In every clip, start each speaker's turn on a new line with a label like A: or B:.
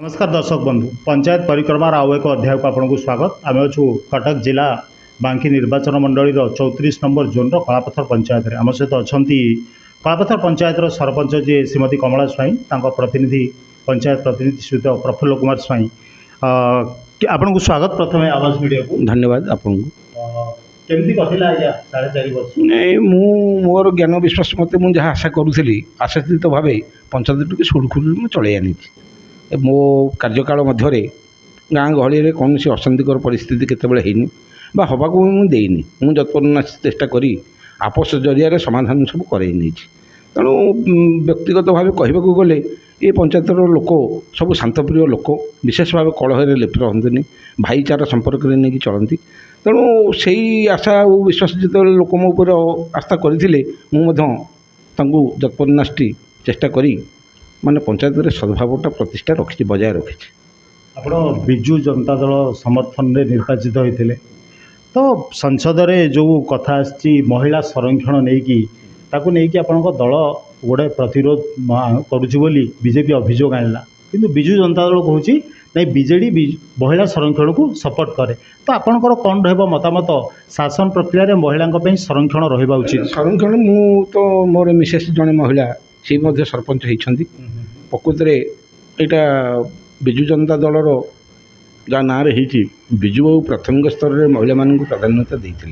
A: नमस्कार दर्शक बंधु पंचायत परिक्रमार आउ एक अध्याय को आपको स्वागत। आम अच्छू कटक जिला बांकी निर्वाचन मंडली 34 नंबर जोन कलापथर पंचायत रे आम सहित अच्छा कलापथर पंचायत सरपंच जी श्रीमती कमला स्वाई प्रतिनिधि पंचायत प्रतिनिधि सहित प्रफुल्ल कुमार स्वाई आपन को स्वागत। प्रथम आवाज मीडिया को
B: धन्यवाद। आपको
A: केमती कथिला आज्ञा 4.5 वर्ष
B: नहीं मोर ज्ञान विश्वास मत मुझे जहाँ आशा करूली आशातीत भाव पंचायत टी सुरखुरी चलई आनी मो कार्यकाल मध्य गाँ गहली कौन अशांतिकर परिस्थिति केतबेले हैनी बा हवाको मुझे मुझे जत्न चेष्टा करी आपस जरिया समाधान सब करई नहीं। तेणु व्यक्तिगत भाव कहवाक गले ये पंचायतर लोक सब शांतप्रिय लोक विशेष भाव कलह लिप्त रहते भाईचारा संपर्क में नहीं चलती। तेणु से आशा और विश्वास जो लोक मो उपर आस्था करते जत्पन्नाष्टि चेष्टा करी माने पंचायत रे सद्भावटा प्रतिष्ठा रखी बजाय रखी।
A: आपण बिजु जनता दल समर्थन रे निर्वाचित होते तो संसद रे जो कथा आसी महिला संरक्षण नहीं कि आपण दल गोटे प्रतिरोध करुच्ची बोली बीजेपी अभियोग आनला किंतु बिजु जनता दल कहूँ नहीं बीजेडी महिला संरक्षण को सपोर्ट करे तो आपणकर कौन रहा मतामत शासन प्रक्रिया रे महिला संरक्षण रहा उचित?
B: संरक्षण मु तो मोर मिसेस जड़े महिला सी सरपंच होती प्रकृत में यहाँ बिजु जनता दलर जहाँ ना बिजु बाबू प्राथमिक स्तर में महिला मान प्राधान्यता देते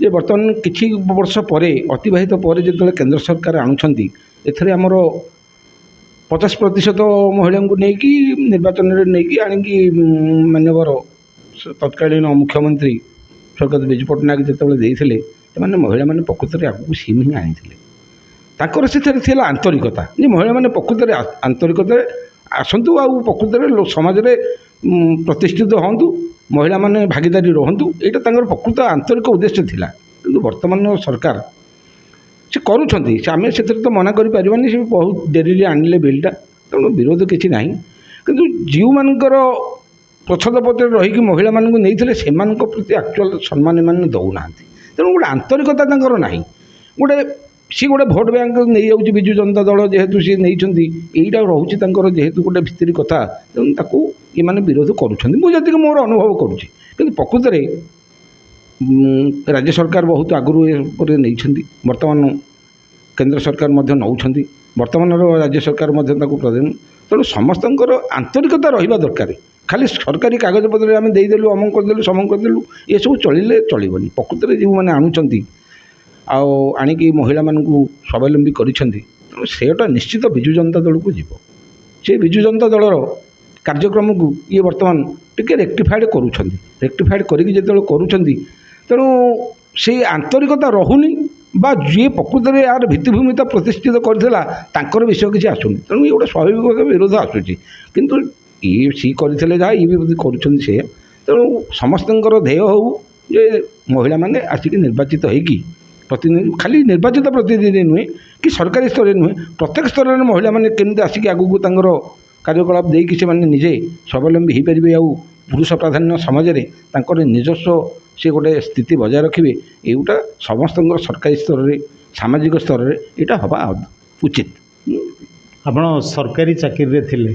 B: जे बर्तमान किछि वर्ष पर अतिबाहित पर जो केंद्र सरकार आणुछंती एथरे हमर 50% महिला को लेकिन निर्वाचन में नहीं आणिकी मान्यवर तत्कालीन मुख्यमंत्री स्वर्गत बिजु पट्टनायक जितेबाला देते महिला मैंने प्रकृत में आगे सीम ही आनी ताकर से आंतरिकता जे महिला मैंने प्रकृत में आंतरिकता आसतु आ प्रकृत में समाज में प्रतिष्ठित हूँ महिला माने भागीदारी रहतु यहाँ प्रकृत आंतरिक उद्देश्य थिला किंतु वर्तमान सरकार से करुँच आम से तो मना करें से बहुत डेरी आणले बिलटा तेणु विरोध किसी ना कि जो मानकर प्रच्छद पत्र रहीकि महिला मानक नहीं से प्रति एक्चुअल सम्मान मैंने दौना तेणु गोटे आंतरिकता ना गोटे सी गोटे भोट बैंक नहीं जाऊँगी बिजु जनता दल जेहेतु सी नहीं यहीटा रोचे जेहेतु गोटे भितरी कथा तेणु ये मैंने विरोध करुँच मोर अनुभव करुँची कि प्रकृत में राज्य सरकार बहुत आगुरी नहीं वर्तमान केंद्र सरकार नौ वर्तमान राज्य सरकार प्रधान तेणु समस्त आंतरिकता रहा दरकार खाली सरकारी कागज पत्र आम देदेलु अमक करदेलु समक करदेलु ये सब चलिले चलबनी प्रकृत में जो मैंने आणुंट आणिकी महिला मानू स्वावलंबी करिसेंती तेणु सेटा निश्चित बिजु जनता दल को जीव से बिजु जनता दलर कार्यक्रम को ये वर्तमान टिके रेक्टिफाइड रेक्टिफाइड करुँच तेणु से आंतरिकता रहुनी बा जी प्रकृत में यार भित्तिभूमिता प्रतिष्ठित कर विषय किसी आसुनी तेणु ये गोटे स्वाभाविक विरोध आसूँ किंतु ये सी करते जहाँ ये भी करुँच से तेणु समस्त ध्येय हो जे महिला माने आसिक निर्वाचित होगी प्रतिनिधि खाली निर्वाचित प्रतिनिधि नुहे कि सरकारी स्तर नुहे प्रत्येक स्तर में महिला मैंने केमती आसिक आगू तांकर कार्यकलाप देकी से माने निजे स्वावलंबी हो पारे आउ पुरुष प्राधान्य समाज में तांकर निजस्व से गोटे स्थिति बजाय रखिए युटा समस्त सरकारी स्तर में सामाजिक स्तर में यहाँ हवा उचित।
A: आपण सरकारी चाकरी रे थिले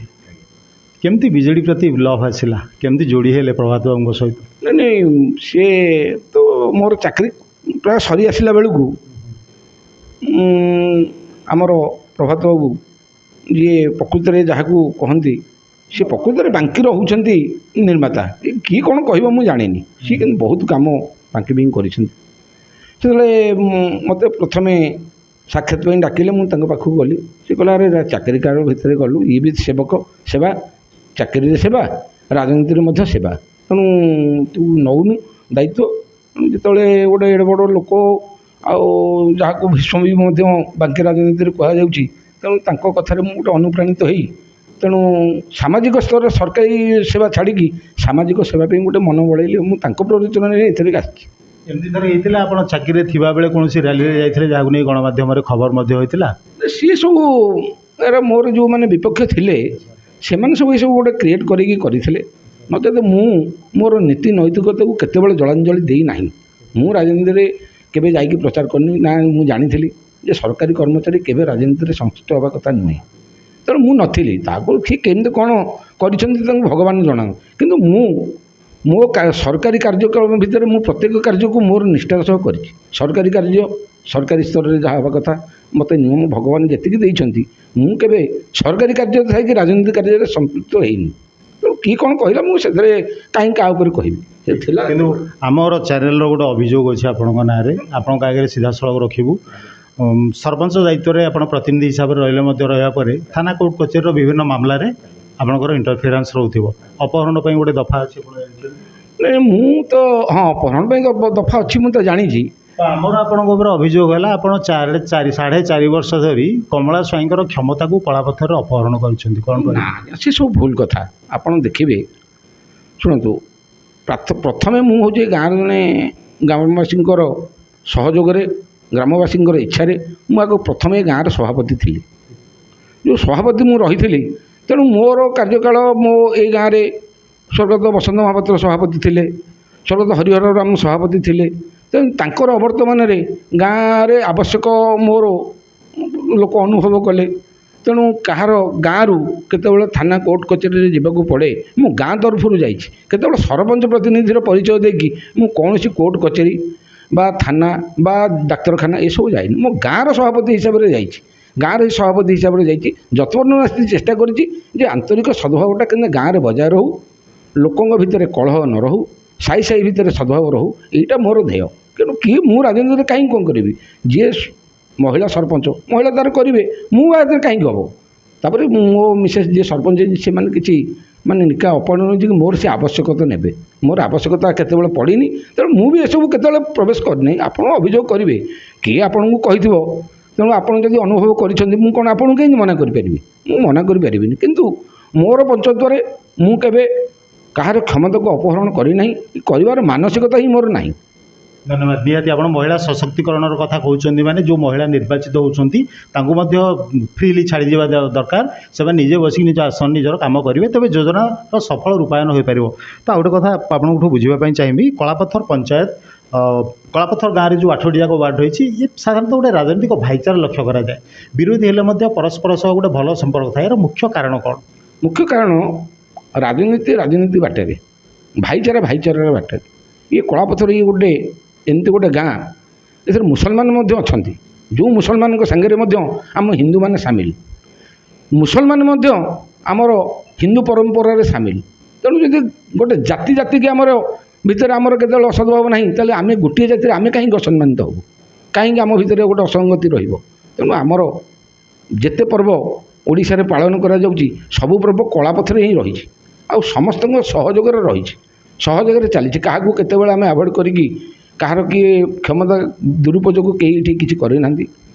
A: केमती बीजेडी प्रति लव आसला केमती जोड़ी हेले प्रभात बाबू सहित?
B: नहीं सी तो मोर चाकरी प्राय सरी आसला बेलू आमर प्रभात बाबू जी प्रकृत में जहाँ को कहती सी प्रकृत में बांकी होती निर्माता किए कौन कह मुझे जानी सी कि बहुत कम बांकी भी कर मत प्रथम साक्षात डाकिले मुझे पाखक गली सी कहला अरे चाकरी कार भितर गलु ये भी सेवक सेवा चाकरी सेवा राजनीति में सेवा तेणु तू नौनु दायित्व जिते गोटे एड़े बड़ लोक जहाँ को भीष्म भी बांकी राजनीति कहुच्छी तेणु तांको कथार मुझे गोटे अनुप्राणित होई तेणु सामाजिक स्तर सरकारी सेवा छाड़ी सामाजिक सेवा गोटे मन बढ़ेली मुझे प्ररोचन ये आसी
A: एमती थर होता आप चाकरी थिबा बेले कौन रैली जाते जहाँ नहीं गणमाध्यम खबर होता
B: सी सब मोर जो मैंने विपक्ष थे से सब ये सब गोटे क्रिएट करते मत मोर नीति नैतिकता को केतबेले जलांजलि देना मु राजनीति में केवे जाइए प्रचार करनी ना मुझे जानी जे सरकारी कर्मचारी केवे राजनीति में संश्लिष्ट हवा कथा नुहे ତେଣୁ ମୁଁ ନଥିଲି। ତାକୁ ସେ କେମିତି କ'ଣ କରିଛନ୍ତି ତାଙ୍କୁ ଭଗବାନ ଜଣା, କିନ୍ତୁ ମୁଁ ମୋ ସରକାରୀ କାର୍ଯ୍ୟକ୍ରମ ଭିତରେ ମୁଁ ପ୍ରତ୍ୟେକ କାର୍ଯ୍ୟକୁ ମୋର ନିଷ୍ଠାର ସହ କରିଛି। ସରକାରୀ କାର୍ଯ୍ୟ ସରକାରୀ ସ୍ତରରେ ଯାହା ହେବା କଥା ମୋତେ ନିୟମ ଭଗବାନ ଯେତିକି ଦେଇଛନ୍ତି, ମୁଁ କେବେ ସରକାରୀ କାର୍ଯ୍ୟ ଥାଇକି ରାଜନୀତି କାର୍ଯ୍ୟରେ ସମ୍ପୃକ୍ତ ହେଇନି। ତେଣୁ କିଏ କ'ଣ କହିଲା ମୁଁ ସେଥିରେ କାହିଁକି କାହା ଉପରେ କହିବି, ସେ ଥିଲା।
A: କିନ୍ତୁ ଆମର ଚ୍ୟାନେଲର ଗୋଟେ ଅଭିଯୋଗ ଅଛି ଆପଣଙ୍କ ନାଁରେ, ଆପଣଙ୍କ ଆଗରେ ସିଧାସଳଖ ରଖିବୁ। ସରପଞ୍ଚ ଦାୟିତ୍ୱରେ ଆପଣ ପ୍ରତିନିଧି ହିସାବରେ ରହିଲେ ମଧ୍ୟ ରହିବା ପରେ ଥାନା କୋର୍ଟ କଚେରୀର ବିଭିନ୍ନ ମାମଲାରେ ଆପଣଙ୍କର ଇଣ୍ଟରଫିୟରାନ୍ସ ରହୁଥିବ। ଅପହରଣ ପାଇଁ ଗୋଟେ ଦଫା ଅଛି ଆପଣ ଜାଣିଛନ୍ତି?
B: ନାଇଁ ମୁଁ ତ ହଁ, ଅପହରଣ ପାଇଁ ଦଫା ଅଛି ମୁଁ ତ ଜାଣିଛି।
A: ତ ଆମର ଆପଣଙ୍କ ଉପରେ ଅଭିଯୋଗ ହେଲା ଆପଣ 4.5 ବର୍ଷ ଧରି କମଳା ସ୍ୱାଇଁଙ୍କର କ୍ଷମତାକୁ କଳାପଥରରେ ଅପହରଣ କରିଛନ୍ତି। କ'ଣ
B: ନା, ସେ ସବୁ ଭୁଲ କଥା। ଆପଣ ଦେଖିବେ, ଶୁଣନ୍ତୁ, ପ୍ରଥମେ ମୁଁ ହେଉଛି ଗାଁର ଜଣେ ଗ୍ରାମବାସୀଙ୍କର ସହଯୋଗରେ, ଗ୍ରାମବାସୀଙ୍କର ଇଚ୍ଛାରେ ମୁଁ ଆଗ ପ୍ରଥମେ ଗାଁର ସଭାପତି ଥିଲି। ଯେଉଁ ସଭାପତି ମୁଁ ରହିଥିଲି, ତେଣୁ ମୋର କାର୍ଯ୍ୟକାଳ ମୋ ଏଇ ଗାଁରେ ସ୍ୱର୍ଗତ ବସନ୍ତ ମହାପାତ୍ର ସଭାପତି ଥିଲେ, ସ୍ୱର୍ଗତ ହରିହର ରାମ ସଭାପତି ଥିଲେ। ତେଣୁ ତାଙ୍କର ଅବର୍ତ୍ତମାନରେ ଗାଁରେ ଆବଶ୍ୟକ ମୋର ଲୋକ ଅନୁଭବ କଲେ। ତେଣୁ କାହାର ଗାଁରୁ କେତେବେଳେ ଥାନା କୋର୍ଟ କଚେରୀରେ ଯିବାକୁ ପଡ଼େ, ମୁଁ ଗାଁ ତରଫରୁ ଯାଇଛି। କେତେବେଳେ ସରପଞ୍ଚ ପ୍ରତିନିଧିର ପରିଚୟ ଦେଇକି ମୁଁ କୌଣସି କୋର୍ଟ କଚେରୀ ବା ଥାନା ବା ଡାକ୍ତରଖାନା ଏସବୁ ଯାଇନି। ମୁଁ ଗାଁର ସଭାପତି ହିସାବରେ ଯାଇଛି। ଗାଁର ସଭାପତି ହିସାବରେ ଯାଇଛି, ଯତ୍ପୂର୍ଣ୍ଣ ଚେଷ୍ଟା କରିଛି ଯେ ଆନ୍ତରିକ ସଦ୍ଭାବଟା କେମିତି ଗାଁରେ ବଜାୟ ରହୁ, ଲୋକଙ୍କ ଭିତରେ କଳହ ନ ରହୁ, ସାହି ସାହି ଭିତରେ ସଦ୍ଭାବ ରହୁ, ଏଇଟା ମୋର ଧ୍ୟେୟ। ତେଣୁ କିଏ ମୁଁ ରାଜନୀତିରେ କାହିଁକି କ'ଣ କରିବି? ଯିଏ ମହିଳା ସରପଞ୍ଚ, ମହିଳା ତା'ର କରିବେ, ମୁଁ ଏଥିରେ କାହିଁକି ହେବ? ତାପରେ ମୋ ମିସେସ୍ ଯିଏ ସରପଞ୍ଚ ସେମାନେ କିଛି ମାନେ ନିକା ଅପମାନ ହେଉଛି କି ମୋର ସେ ଆବଶ୍ୟକତା ନେବେ, ମୋର ଆବଶ୍ୟକତା କେତେବେଳେ ପଡ଼ିନି। ତେଣୁ ମୁଁ ବି ଏସବୁ କେତେବେଳେ ପ୍ରବେଶ କରିନାହିଁ। ଆପଣ ଅଭିଯୋଗ କରିବେ, କିଏ ଆପଣଙ୍କୁ କହିଥିବ, ତେଣୁ ଆପଣ ଯଦି ଅନୁଭବ କରିଛନ୍ତି, ମୁଁ କ'ଣ ଆପଣଙ୍କୁ କେମିତି ମନା କରିପାରିବି? ମୁଁ ମନା କରିପାରିବିନି। କିନ୍ତୁ ମୋର ପଞ୍ଚତ୍ୱରେ ମୁଁ କେବେ କାହାର କ୍ଷମତାକୁ ଅପହରଣ କରିନାହିଁ, କରିବାର ମାନସିକତା ହିଁ ମୋର ନାହିଁ।
A: ଧନ୍ୟବାଦ। ନିହାତି ଆପଣ ମହିଳା ସଶକ୍ତିକରଣର କଥା କହୁଛନ୍ତି, ମାନେ ଯେଉଁ ମହିଳା ନିର୍ବାଚିତ ହେଉଛନ୍ତି ତାଙ୍କୁ ମଧ୍ୟ ଫ୍ରିଲି ଛାଡ଼ିଯିବା ଦରକାର। ସେମାନେ ନିଜେ ବସିକି ନିଜ ଆସନ ନିଜର କାମ କରିବେ, ତେବେ ଯୋଜନାର ସଫଳ ରୂପାୟନ ହୋଇପାରିବ। ତ ଆଉ ଗୋଟେ କଥା ଆପଣଙ୍କଠୁ ବୁଝିବା ପାଇଁ ଚାହିଁବି, କଳାପଥର ପଞ୍ଚାୟତ କଳାପଥର ଗାଁରେ ଯେଉଁ 8ଟି ଯାକ ୱାର୍ଡ଼ ରହିଛି, ଇଏ ସାଧାରଣତଃ ଗୋଟେ ରାଜନୈତିକ ଭାଇଚାରା ଲକ୍ଷ୍ୟ କରାଯାଏ। ବିରୋଧୀ ହେଲେ ମଧ୍ୟ ପରସ୍ପର ସହ ଗୋଟେ ଭଲ ସମ୍ପର୍କ ଥାଏ। ଏହାର ମୁଖ୍ୟ କାରଣ କ'ଣ?
B: ମୁଖ୍ୟ କାରଣ ରାଜନୀତି ବାଟରେ, ଭାଇଚାରାର ବାଟରେ। ଇଏ କଳାପଥର ଇଏ ଗୋଟେ ଏମିତି ଗୋଟେ ଗାଁ, ଏଥିରେ ମୁସଲମାନ ମଧ୍ୟ ଅଛନ୍ତି। ଯେଉଁ ମୁସଲମାନଙ୍କ ସାଙ୍ଗରେ ମଧ୍ୟ ଆମ ହିନ୍ଦୁମାନେ ସାମିଲ, ମୁସଲମାନ ମଧ୍ୟ ଆମର ହିନ୍ଦୁ ପରମ୍ପରାରେ ସାମିଲ। ତେଣୁ ଯଦି ଗୋଟେ ଜାତିକି ଆମର ଭିତରେ ଆମର କେତେବେଳେ ଅସଦ୍ଭାବ ନାହିଁ, ତାହେଲେ ଆମେ ଗୋଟିଏ ଜାତିରେ ଆମେ କାହିଁକି ଅସମ୍ମାନିତ ହେବୁ? କାହିଁକି ଆମ ଭିତରେ ଗୋଟେ ଅସଙ୍ଗତି ରହିବ? ତେଣୁ ଆମର ଯେତେ ପର୍ବ ଓଡ଼ିଶାରେ ପାଳନ କରାଯାଉଛି, ସବୁ ପର୍ବ କଳାପଥରେ ହିଁ ରହିଛି, ଆଉ ସମସ୍ତଙ୍କ ସହଯୋଗରେ ରହିଛି, ସହଯୋଗରେ ଚାଲିଛି। କାହାକୁ କେତେବେଳେ ଆମେ ଆଭଏଡ଼ କରିକି କାହାର କିଏ କ୍ଷମତା ଦୁରୁପଯୋଗ କେହି ଏଠି କିଛି କରିନାହାନ୍ତି।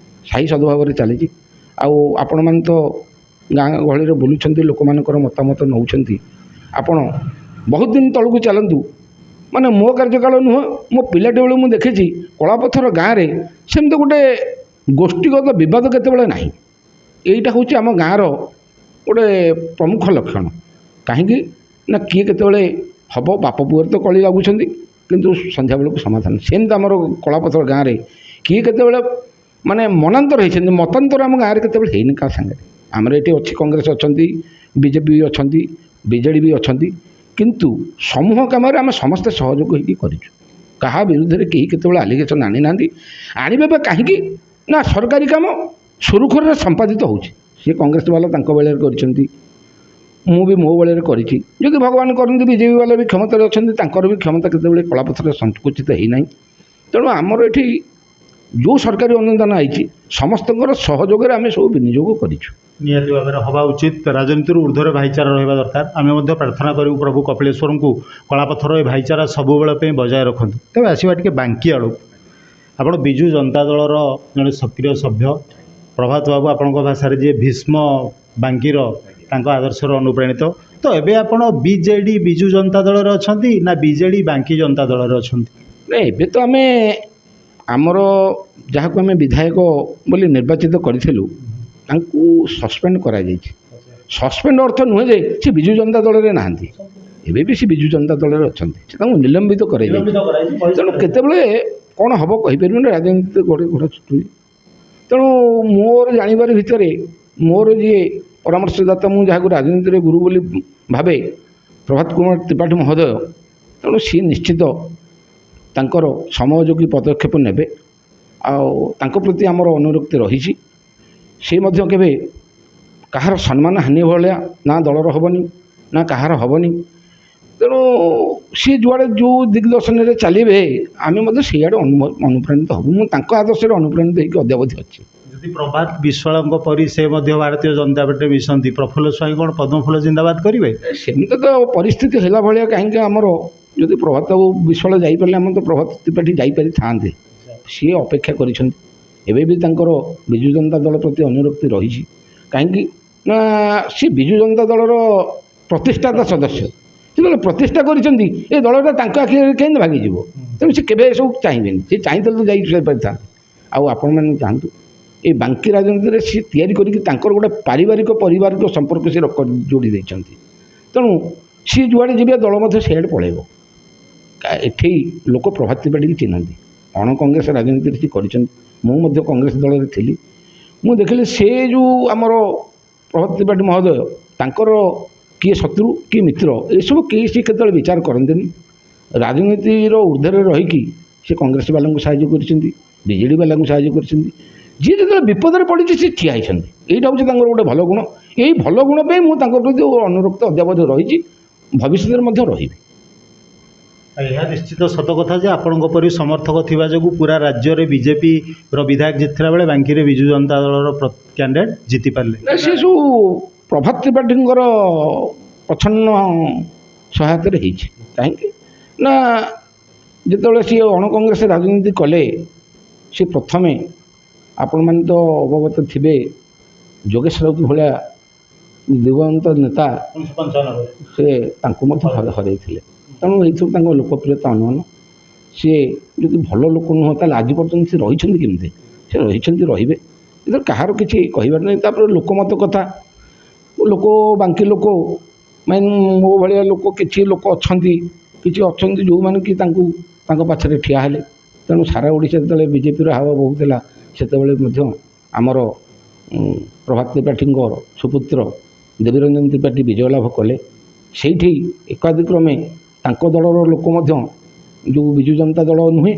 B: ସାହି ସଦ୍ଭାବରେ ଚାଲିଛି। ଆଉ ଆପଣମାନେ ତ ଗାଁ ଗହଳିରେ ବୁଲୁଛନ୍ତି, ଲୋକମାନଙ୍କର ମତାମତ ନେଉଛନ୍ତି। ଆପଣ ବହୁତ ଦିନ ତଳକୁ ଚାଲନ୍ତୁ, ମାନେ ମୋ କାର୍ଯ୍ୟକାଳ ନୁହଁ, ମୋ ପିଲାଟି ବେଳୁ ମୁଁ ଦେଖିଛି କଳାପଥର ଗାଁରେ ସେମିତି ଗୋଟେ ଗୋଷ୍ଠୀଗତ ବିବାଦ କେତେବେଳେ ନାହିଁ। ଏଇଟା ହେଉଛି ଆମ ଗାଁର ଗୋଟେ ପ୍ରମୁଖ ଲକ୍ଷଣ। କାହିଁକି ନା କିଏ କେତେବେଳେ ହେବ, ବାପ ପୁଅରେ ତ କଳି ଲାଗୁଛନ୍ତି, କିନ୍ତୁ ସନ୍ଧ୍ୟାବେଳକୁ ସମାଧାନ। ସେମିତି ଆମର କଳାପଥର ଗାଁରେ କିଏ କେତେବେଳେ ମାନେ ମନାନ୍ତର ହେଇଛନ୍ତି, ମତାନ୍ତର ଆମ ଗାଁରେ କେତେବେଳେ ହେଇନି କାହା ସାଙ୍ଗରେ। ଆମର ଏଠି ଅଛି, କଂଗ୍ରେସ ଅଛନ୍ତି, ବିଜେପି ବି ଅଛନ୍ତି, ବିଜେଡ଼ି ବି ଅଛନ୍ତି, କିନ୍ତୁ ସମୂହ କାମରେ ଆମେ ସମସ୍ତେ ସହଯୋଗ ହୋଇକି କରିଛୁ। କାହା ବିରୁଦ୍ଧରେ କେହି କେତେବେଳେ ଆଲିଗେସନ୍ ଆଣିନାହାନ୍ତି। ଆଣିବେ ବା କାହିଁକି ନା ସରକାରୀ କାମ ସୁରୁଖୁରୁରେ ସମ୍ପାଦିତ ହେଉଛି। ସିଏ କଂଗ୍ରେସ ବାଲା ତାଙ୍କ ବେଳରେ କରିଛନ୍ତି, ମୁଁ ବି ମୋ ବେଳରେ କରିଛି। ଯଦି ଭଗବାନ କରନ୍ତି ବିଜେପି ବାଲା ବି କ୍ଷମତାରେ ଅଛନ୍ତି, ତାଙ୍କର ବି କ୍ଷମତା କେତେବେଳେ କଳାପଥରରେ ସଙ୍କୁଚିତ ହେଇନାହିଁ। ତେଣୁ ଆମର ଏଠି ଯେଉଁ ସରକାରୀ ଅନୁଦାନ ଆଇଛି, ସମସ୍ତଙ୍କର ସହଯୋଗରେ ଆମେ ସବୁ ବିନିଯୋଗ କରିଛୁ।
A: ନିହାତି ଭାବରେ ହେବା ଉଚିତ। ରାଜନୀତିରୁ ଉର୍ଦ୍ଧ୍ୱରେ ଭାଇଚାରା ରହିବା ଦରକାର। ଆମେ ମଧ୍ୟ ପ୍ରାର୍ଥନା କରିବୁ ପ୍ରଭୁ କପିଳେଶ୍ୱରଙ୍କୁ କଳାପଥର ଏ ଭାଇଚାରା ସବୁବେଳେ ପାଇଁ ବଜାୟ ରଖନ୍ତୁ। ତେବେ ଆସିବା ଟିକେ ବାଙ୍କୀ ଆଡ଼କୁ। ଆପଣ ବିଜୁ ଜନତା ଦଳର ଜଣେ ସକ୍ରିୟ ସଭ୍ୟ, ପ୍ରଭାତ ବାବୁ ଆପଣଙ୍କ ଭାଷାରେ ଯିଏ ଭୀଷ୍ମ ବାଙ୍କୀର, ତାଙ୍କ ଆଦର୍ଶର ଅନୁପ୍ରାଣିତ। ତ ଏବେ ଆପଣ ବିଜେଡ଼ି ବିଜୁ ଜନତା ଦଳରେ ଅଛନ୍ତି ନା ବିଜେଡ଼ି ବାଙ୍କୀ ଜନତା ଦଳରେ ଅଛନ୍ତି?
B: ଏବେ ତ ଆମେ ଆମର ଯାହାକୁ ଆମେ ବିଧାୟକ ବୋଲି ନିର୍ବାଚିତ କରିଥିଲୁ, ତାଙ୍କୁ ସସ୍ପେଣ୍ଡ କରାଯାଇଛି। ସସ୍ପେଣ୍ଡ ଅର୍ଥ ନୁହେଁ ଯେ ସେ ବିଜୁ ଜନତା ଦଳରେ ନାହାନ୍ତି, ଏବେ ବି ସେ ବିଜୁ ଜନତା ଦଳରେ ଅଛନ୍ତି। ସେ ତାଙ୍କୁ ନିଲମ୍ବିତ କରାଯାଇଛି। ତେଣୁ କେତେବେଳେ କ'ଣ ହେବ କହିପାରିବୁନି, ରାଜନୀତିରେ ଘୋଡ଼ା ଛୁଟୁଛି। ତେଣୁ ମୋର ଜାଣିବାର ଭିତରେ ମୋର ଯିଏ ପରାମର୍ଶଦାତା ମୁଁ ଯାହାକୁ ରାଜନୀତିରେ ଗୁରୁ ବୋଲି ଭାବେ ପ୍ରଭାତ କୁମାର ତ୍ରିପାଠୀ ମହୋଦୟ, ତେଣୁ ସିଏ ନିଶ୍ଚିତ ତାଙ୍କର ସମୟୋଯୋଗୀ ପଦକ୍ଷେପ ନେବେ। ଆଉ ତାଙ୍କ ପ୍ରତି ଆମର ଅନୁରକ୍ତି ରହିଛି। ସେ ମଧ୍ୟ କେବେ କାହାର ସମ୍ମାନ ହାନି ଭଳିଆ ନା ଦଳର ହେବନି ନା କାହାର ହେବନି। ତେଣୁ ସିଏ ଯୁଆଡ଼େ ଯେଉଁ ଦିଗ୍ଦର୍ଶନରେ ଚାଲିବେ ଆମେ ମଧ୍ୟ ସେଇଆଡ଼େ ଅନୁପ୍ରାଣିତ ହେବୁ। ମୁଁ ତାଙ୍କ ଆଦର୍ଶରେ ଅନୁପ୍ରାଣିତ ହୋଇକି ଅଦ୍ୟାବଧି ଅଛି।
A: ଯଦି ପ୍ରଭାତ ବିଶ୍ୱାଳଙ୍କ ପରି ସେ ମଧ୍ୟ ଭାରତୀୟ ଜନତା ପାର୍ଟିରେ ମିଶନ୍ତି, ପ୍ରଫୁଲ୍ଲ ସ୍ୱାଇଁ କ'ଣ ପଦ୍ମଫୁଲ ଜିନ୍ଦାବାଦ କରିବେ?
B: ସେମିତି ତ ପରିସ୍ଥିତି ହେଲା ଭଳିଆ କାହିଁକି ଆମର ଯଦି ପ୍ରଭାତ ବିଶ୍ୱାଳ ଯାଇପାରିଲେ ଆମେ ତ ପ୍ରଭାତ ତ୍ରିପାଠୀ ଯାଇପାରିଥାନ୍ତେ। ସିଏ ଅପେକ୍ଷା କରିଛନ୍ତି। ଏବେ ବି ତାଙ୍କର ବିଜୁ ଜନତା ଦଳ ପ୍ରତି ଅନୁରକ୍ତି ରହିଛି। କାହିଁକି ନା ସିଏ ବିଜୁ ଜନତା ଦଳର ପ୍ରତିଷ୍ଠାତା ସଦସ୍ୟ। ଯେତେବେଳେ ପ୍ରତିଷ୍ଠା କରିଛନ୍ତି ଏ ଦଳଟା ତାଙ୍କ ଆଖିରେ କେମିତି ଭାଙ୍ଗିଯିବ? ତେଣୁ ସେ କେବେ ଏସବୁ ଚାହିଁବେନି। ସେ ଚାହିଁଥିଲେ ତ ଯାଇ ପାରିଥାନ୍ତେ। ଆଉ ଆପଣମାନେ ଚାହାନ୍ତୁ ଏ ବାଙ୍କି ରାଜନୀତିରେ ସିଏ ତିଆରି କରିକି ତାଙ୍କର ଗୋଟେ ପାରିବାରିକ ସମ୍ପର୍କ ସେ ଯୋଡ଼ି ଦେଇଛନ୍ତି। ତେଣୁ ସିଏ ଯୁଆଡ଼େ ଯିବେ ଦଳ ମଧ୍ୟ ସିଆଡ଼େ ପଳାଇବ। ଏଠି ଲୋକ ପ୍ରଭାତ ତ୍ରିପାଠୀକି ଚିହ୍ନନ୍ତି। ଅଣ କଂଗ୍ରେସ ରାଜନୀତିରେ ସେ କରିଛନ୍ତି। ମୁଁ ମଧ୍ୟ କଂଗ୍ରେସ ଦଳରେ ଥିଲି। ମୁଁ ଦେଖିଲି ସେ ଯେଉଁ ଆମର ପ୍ରଭାତ ତ୍ରିପାଠୀ ମହୋଦୟ ତାଙ୍କର କିଏ ଶତ୍ରୁ କିଏ ମିତ୍ର ଏସବୁ କେହି ସେ କେତେବେଳେ ବିଚାର କରନ୍ତିନି। ରାଜନୀତିର ଊର୍ଦ୍ଧ୍ୱରେ ରହିକି ସେ କଂଗ୍ରେସ ବାଲାଙ୍କୁ ସାହାଯ୍ୟ କରିଛନ୍ତି, ବିଜେଡ଼ି ବାଲାଙ୍କୁ ସାହାଯ୍ୟ କରିଛନ୍ତି। ଯିଏ ଯେତେବେଳେ ବିପଦରେ ପଡ଼ିଛି ସେ ଠିଆ ହେଇଛନ୍ତି। ଏଇଟା ହେଉଛି ତାଙ୍କର ଗୋଟେ ଭଲ ଗୁଣ। ଏଇ ଭଲ ଗୁଣ ପାଇଁ ମୁଁ ତାଙ୍କ ପ୍ରତି ଅନୁରକ୍ତ ଅଦ୍ୟାବଧି ରହିଛି, ଭବିଷ୍ୟତରେ ମଧ୍ୟ ରହିବି।
A: ଏହା ନିଶ୍ଚିତ ସତ କଥା ଯେ ଆପଣଙ୍କ ପରି ସମର୍ଥକ ଥିବା ଯୋଗୁଁ ପୁରା ରାଜ୍ୟରେ ବିଜେପିର ବିଧାୟକ ଜିତିଥିଲା ବେଳେ ବାଙ୍କିରେ ବିଜୁ ଜନତା ଦଳର କ୍ୟାଣ୍ଡିଡେଟ୍ ଜିତିପାରିଲେ।
B: ସେ ସବୁ ପ୍ରଭାତ ତ୍ରିପାଠୀଙ୍କର ପ୍ରଚ୍ଛନ୍ନ ସହାୟତାରେ ହେଇଛି। କାହିଁକି ନା ଯେତେବେଳେ ସିଏ ଅଣ କଂଗ୍ରେସ ରାଜନୀତି କଲେ ସେ ପ୍ରଥମେ ଆପଣମାନେ ତ ଅବଗତ ଥିବେ ଯୋଗେଶ ରାଉତ ଭଳିଆ ଦିବଂଗତ ନେତା ସେ ତାଙ୍କୁ ମଧ୍ୟ ହରାଇଥିଲେ। ତେଣୁ ଏଇଥିରୁ ତାଙ୍କ ଲୋକପ୍ରିୟତା ଅନୁମାନ। ସିଏ ଯଦି ଭଲ ଲୋକ ନୁହଁ ତାହେଲେ ଆଜି ପର୍ଯ୍ୟନ୍ତ ସେ ରହିଛନ୍ତି କେମିତି? ସେ ରହିଛନ୍ତି, ରହିବେ। ଏଥିରେ କାହାର କିଛି କହିବାର ନାହିଁ। ତାପରେ ଲୋକମତ କଥା, ଲୋକ ବାଙ୍କି ଲୋକ ମାନେ ମୋ ଭଳିଆ ଲୋକ କିଛି ଲୋକ ଅଛନ୍ତି ଯେଉଁମାନେ କି ତାଙ୍କ ପାଖରେ ଠିଆ ହେଲେ। ତେଣୁ ସାରା ଓଡ଼ିଶା ଯେତେବେଳେ ବିଜେପିର ହାୱା ବହୁଥିଲା ସେତେବେଳେ ମଧ୍ୟ ଆମର ପ୍ରଭାତ ତ୍ରିପାଠୀଙ୍କ ସୁପୁତ୍ର ଦେବୀରଞ୍ଜନ ତ୍ରିପାଠୀ ବିଜୟ ଲାଭ କଲେ। ସେଇଠି ଏକାଧିକ୍ରମେ ତାଙ୍କ ଦଳର ଲୋକ ମଧ୍ୟ ଯେଉଁ ବିଜୁ ଜନତା ଦଳ ନୁହେଁ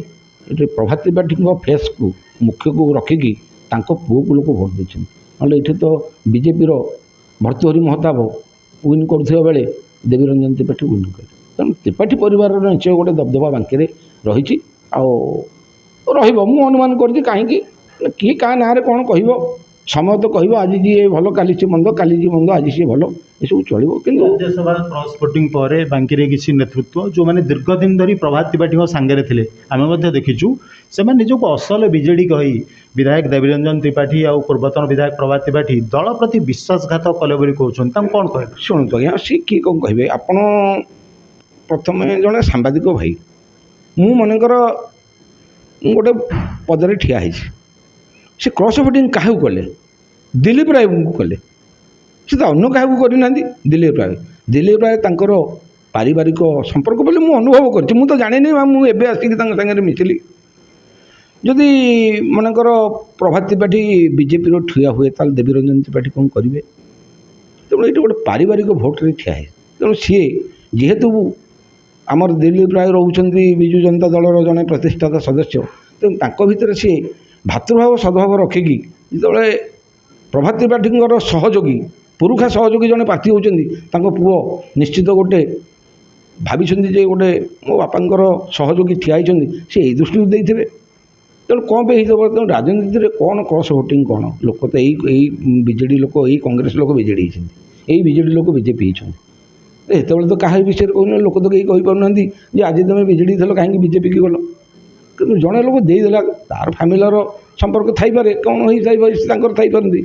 B: ଏଠି ପ୍ରଭାତ ତ୍ରିପାଠୀଙ୍କ ଫେସ୍କୁ ମୁଖ୍ୟକୁ ରଖିକି ତାଙ୍କ ପୁଅକୁ ଲୋକ ଭୋଟ୍ ଦେଇଛନ୍ତି। ନହେଲେ ଏଠି ତ ବିଜେପିର ଭର୍ତ୍ତୃହରି ମହତାବ ୱିନ୍ କରୁଥିବା ବେଳେ ଦେବୀରଞ୍ଜନ ତ୍ରିପାଠୀ ୱିନ୍ କଲେ। ତେଣୁ ତ୍ରିପାଠୀ ପରିବାରର ନିଶ୍ଚୟ ଗୋଟେ ଦବଦବା ବାଙ୍କିରେ ରହିଛି ଆଉ ରହିବ। ମୁଁ ଅନୁମାନ କରିଛି। କାହିଁକି କିଏ କାହା ନାଁରେ କ'ଣ କହିବ, ସମୟ ତ କହିବ। ଆଜି ଯିଏ ଭଲ କାଲି ସିଏ ମନ୍ଦ, କାଲି ଯିଏ ମନ୍ଦ ଆଜି ସିଏ ଭଲ, ଏସବୁ ଚଳିବ। କିନ୍ତୁ
A: ରାଜ୍ୟସଭା କ୍ରସ୍ ଭୋଟିଂ ପରେ ବାଙ୍କିରେ କିଛି ନେତୃତ୍ୱ ଯେଉଁମାନେ ଦୀର୍ଘଦିନ ଧରି ପ୍ରଭାତ ତ୍ରିପାଠୀଙ୍କ ସାଙ୍ଗରେ ଥିଲେ ଆମେ ମଧ୍ୟ ଦେଖିଛୁ, ସେମାନେ ନିଜକୁ ଅସଲ ବିଜେଡ଼ି କହି ବିଧାୟକ ଦେବୀରଞ୍ଜନ ତ୍ରିପାଠୀ ଆଉ ପୂର୍ବତନ ବିଧାୟକ ପ୍ରଭାତ ତ୍ରିପାଠୀ ଦଳ ପ୍ରତି ବିଶ୍ୱାସଘାତ କଲେ ବୋଲି କହୁଛନ୍ତି। ତାଙ୍କୁ କ'ଣ କହିବେ?
B: ଶୁଣନ୍ତୁ ଆଜ୍ଞା, ସିଏ କିଏ କ'ଣ କହିବେ? ଆପଣ ପ୍ରଥମେ ଜଣେ ସାମ୍ବାଦିକ ଭାଇ, ମୁଁ ମନେକର ମୁଁ ଗୋଟେ ପଦରେ ଠିଆ ହେଇଛି। ସେ କ୍ରସ୍ ଭୋଟିଂ କାହାକୁ କଲେ? ଦିଲ୍ଲୀପ ରାୟଙ୍କୁ କଲେ। ସେ ତ ଅନ୍ୟ କାହାକୁ କରିନାହାନ୍ତି। ଦିଲ୍ଲୀପ ରାୟ ତାଙ୍କର ପାରିବାରିକ ସମ୍ପର୍କ ବୋଲି ମୁଁ ଅନୁଭବ କରିଛି। ମୁଁ ତ ଜାଣିନି, ମୁଁ ଏବେ ଆସିକି ତାଙ୍କ ସାଙ୍ଗରେ ମିଶିଲି। ଯଦି ମନେକର ପ୍ରଭାତ ତ୍ରିପାଠୀ ବିଜେପିର ଠିଆ ହୁଏ ତାହେଲେ ଦେବୀରଞ୍ଜନ ତ୍ରିପାଠୀ କ'ଣ କରିବେ? ତେଣୁ ଏଇଠି ଗୋଟେ ପାରିବାରିକ ଭୋଟ୍ରେ ଠିଆ ହେଇଛି। ତେଣୁ ସିଏ ଯେହେତୁ ଆମର ଦିଲ୍ଲୀପ ରାୟ ରହୁଛନ୍ତି ବିଜୁ ଜନତା ଦଳର ଜଣେ ପ୍ରତିଷ୍ଠାତା ସଦସ୍ୟ, ତେଣୁ ତାଙ୍କ ଭିତରେ ସିଏ ଭାତୃଭାବ ସଦ୍ଭାବ ରଖିକି ଯେତେବେଳେ ପ୍ରଭାତ ତ୍ରିପାଠୀଙ୍କର ସହଯୋଗୀ ପୁରୁଖା ସହଯୋଗୀ ଜଣେ ପ୍ରାର୍ଥୀ ହେଉଛନ୍ତି, ତାଙ୍କ ପୁଅ ନିଶ୍ଚିତ ଗୋଟେ ଭାବିଛନ୍ତି ଯେ ଗୋଟେ ମୋ ବାପାଙ୍କର ସହଯୋଗୀ ଠିଆ ହେଇଛନ୍ତି, ସେ ଏଇ ଦୃଷ୍ଟିରୁ ଦେଇଥିବେ। ତେଣୁ କ'ଣ ପାଇଁ ହେଇଥିବ? ତେଣୁ ରାଜନୀତିରେ କ'ଣ କ୍ରସ୍ ଭୋଟିଂ କ'ଣ? ଲୋକ ତ ଏଇ ବିଜେଡ଼ି ଲୋକ, ଏଇ କଂଗ୍ରେସ ଲୋକ ବିଜେଡ଼ି ହେଇଛନ୍ତି, ଏଇ ବିଜେଡ଼ି ଲୋକ ବିଜେପି ହେଇଛନ୍ତି। ସେତେବେଳେ ତ କାହା ବିଷୟରେ କହୁନାହାନ୍ତି। ଲୋକ ତ କେହି କହିପାରୁନାହାନ୍ତି ଯେ ଆଜି ତୁମେ ବିଜେଡ଼ି ଥିଲ କାହିଁକି ବିଜେପିକି ଗଲ। କିନ୍ତୁ ଜଣେ ଲୋକ ଦେଇଦେଲା, ତାର ଫ୍ୟାମିଲିର ସମ୍ପର୍କ ଥାଇପାରେ, କ'ଣ ହେଇଥାଇପାରେ, ତାଙ୍କର ଥାଇପାରନ୍ତି।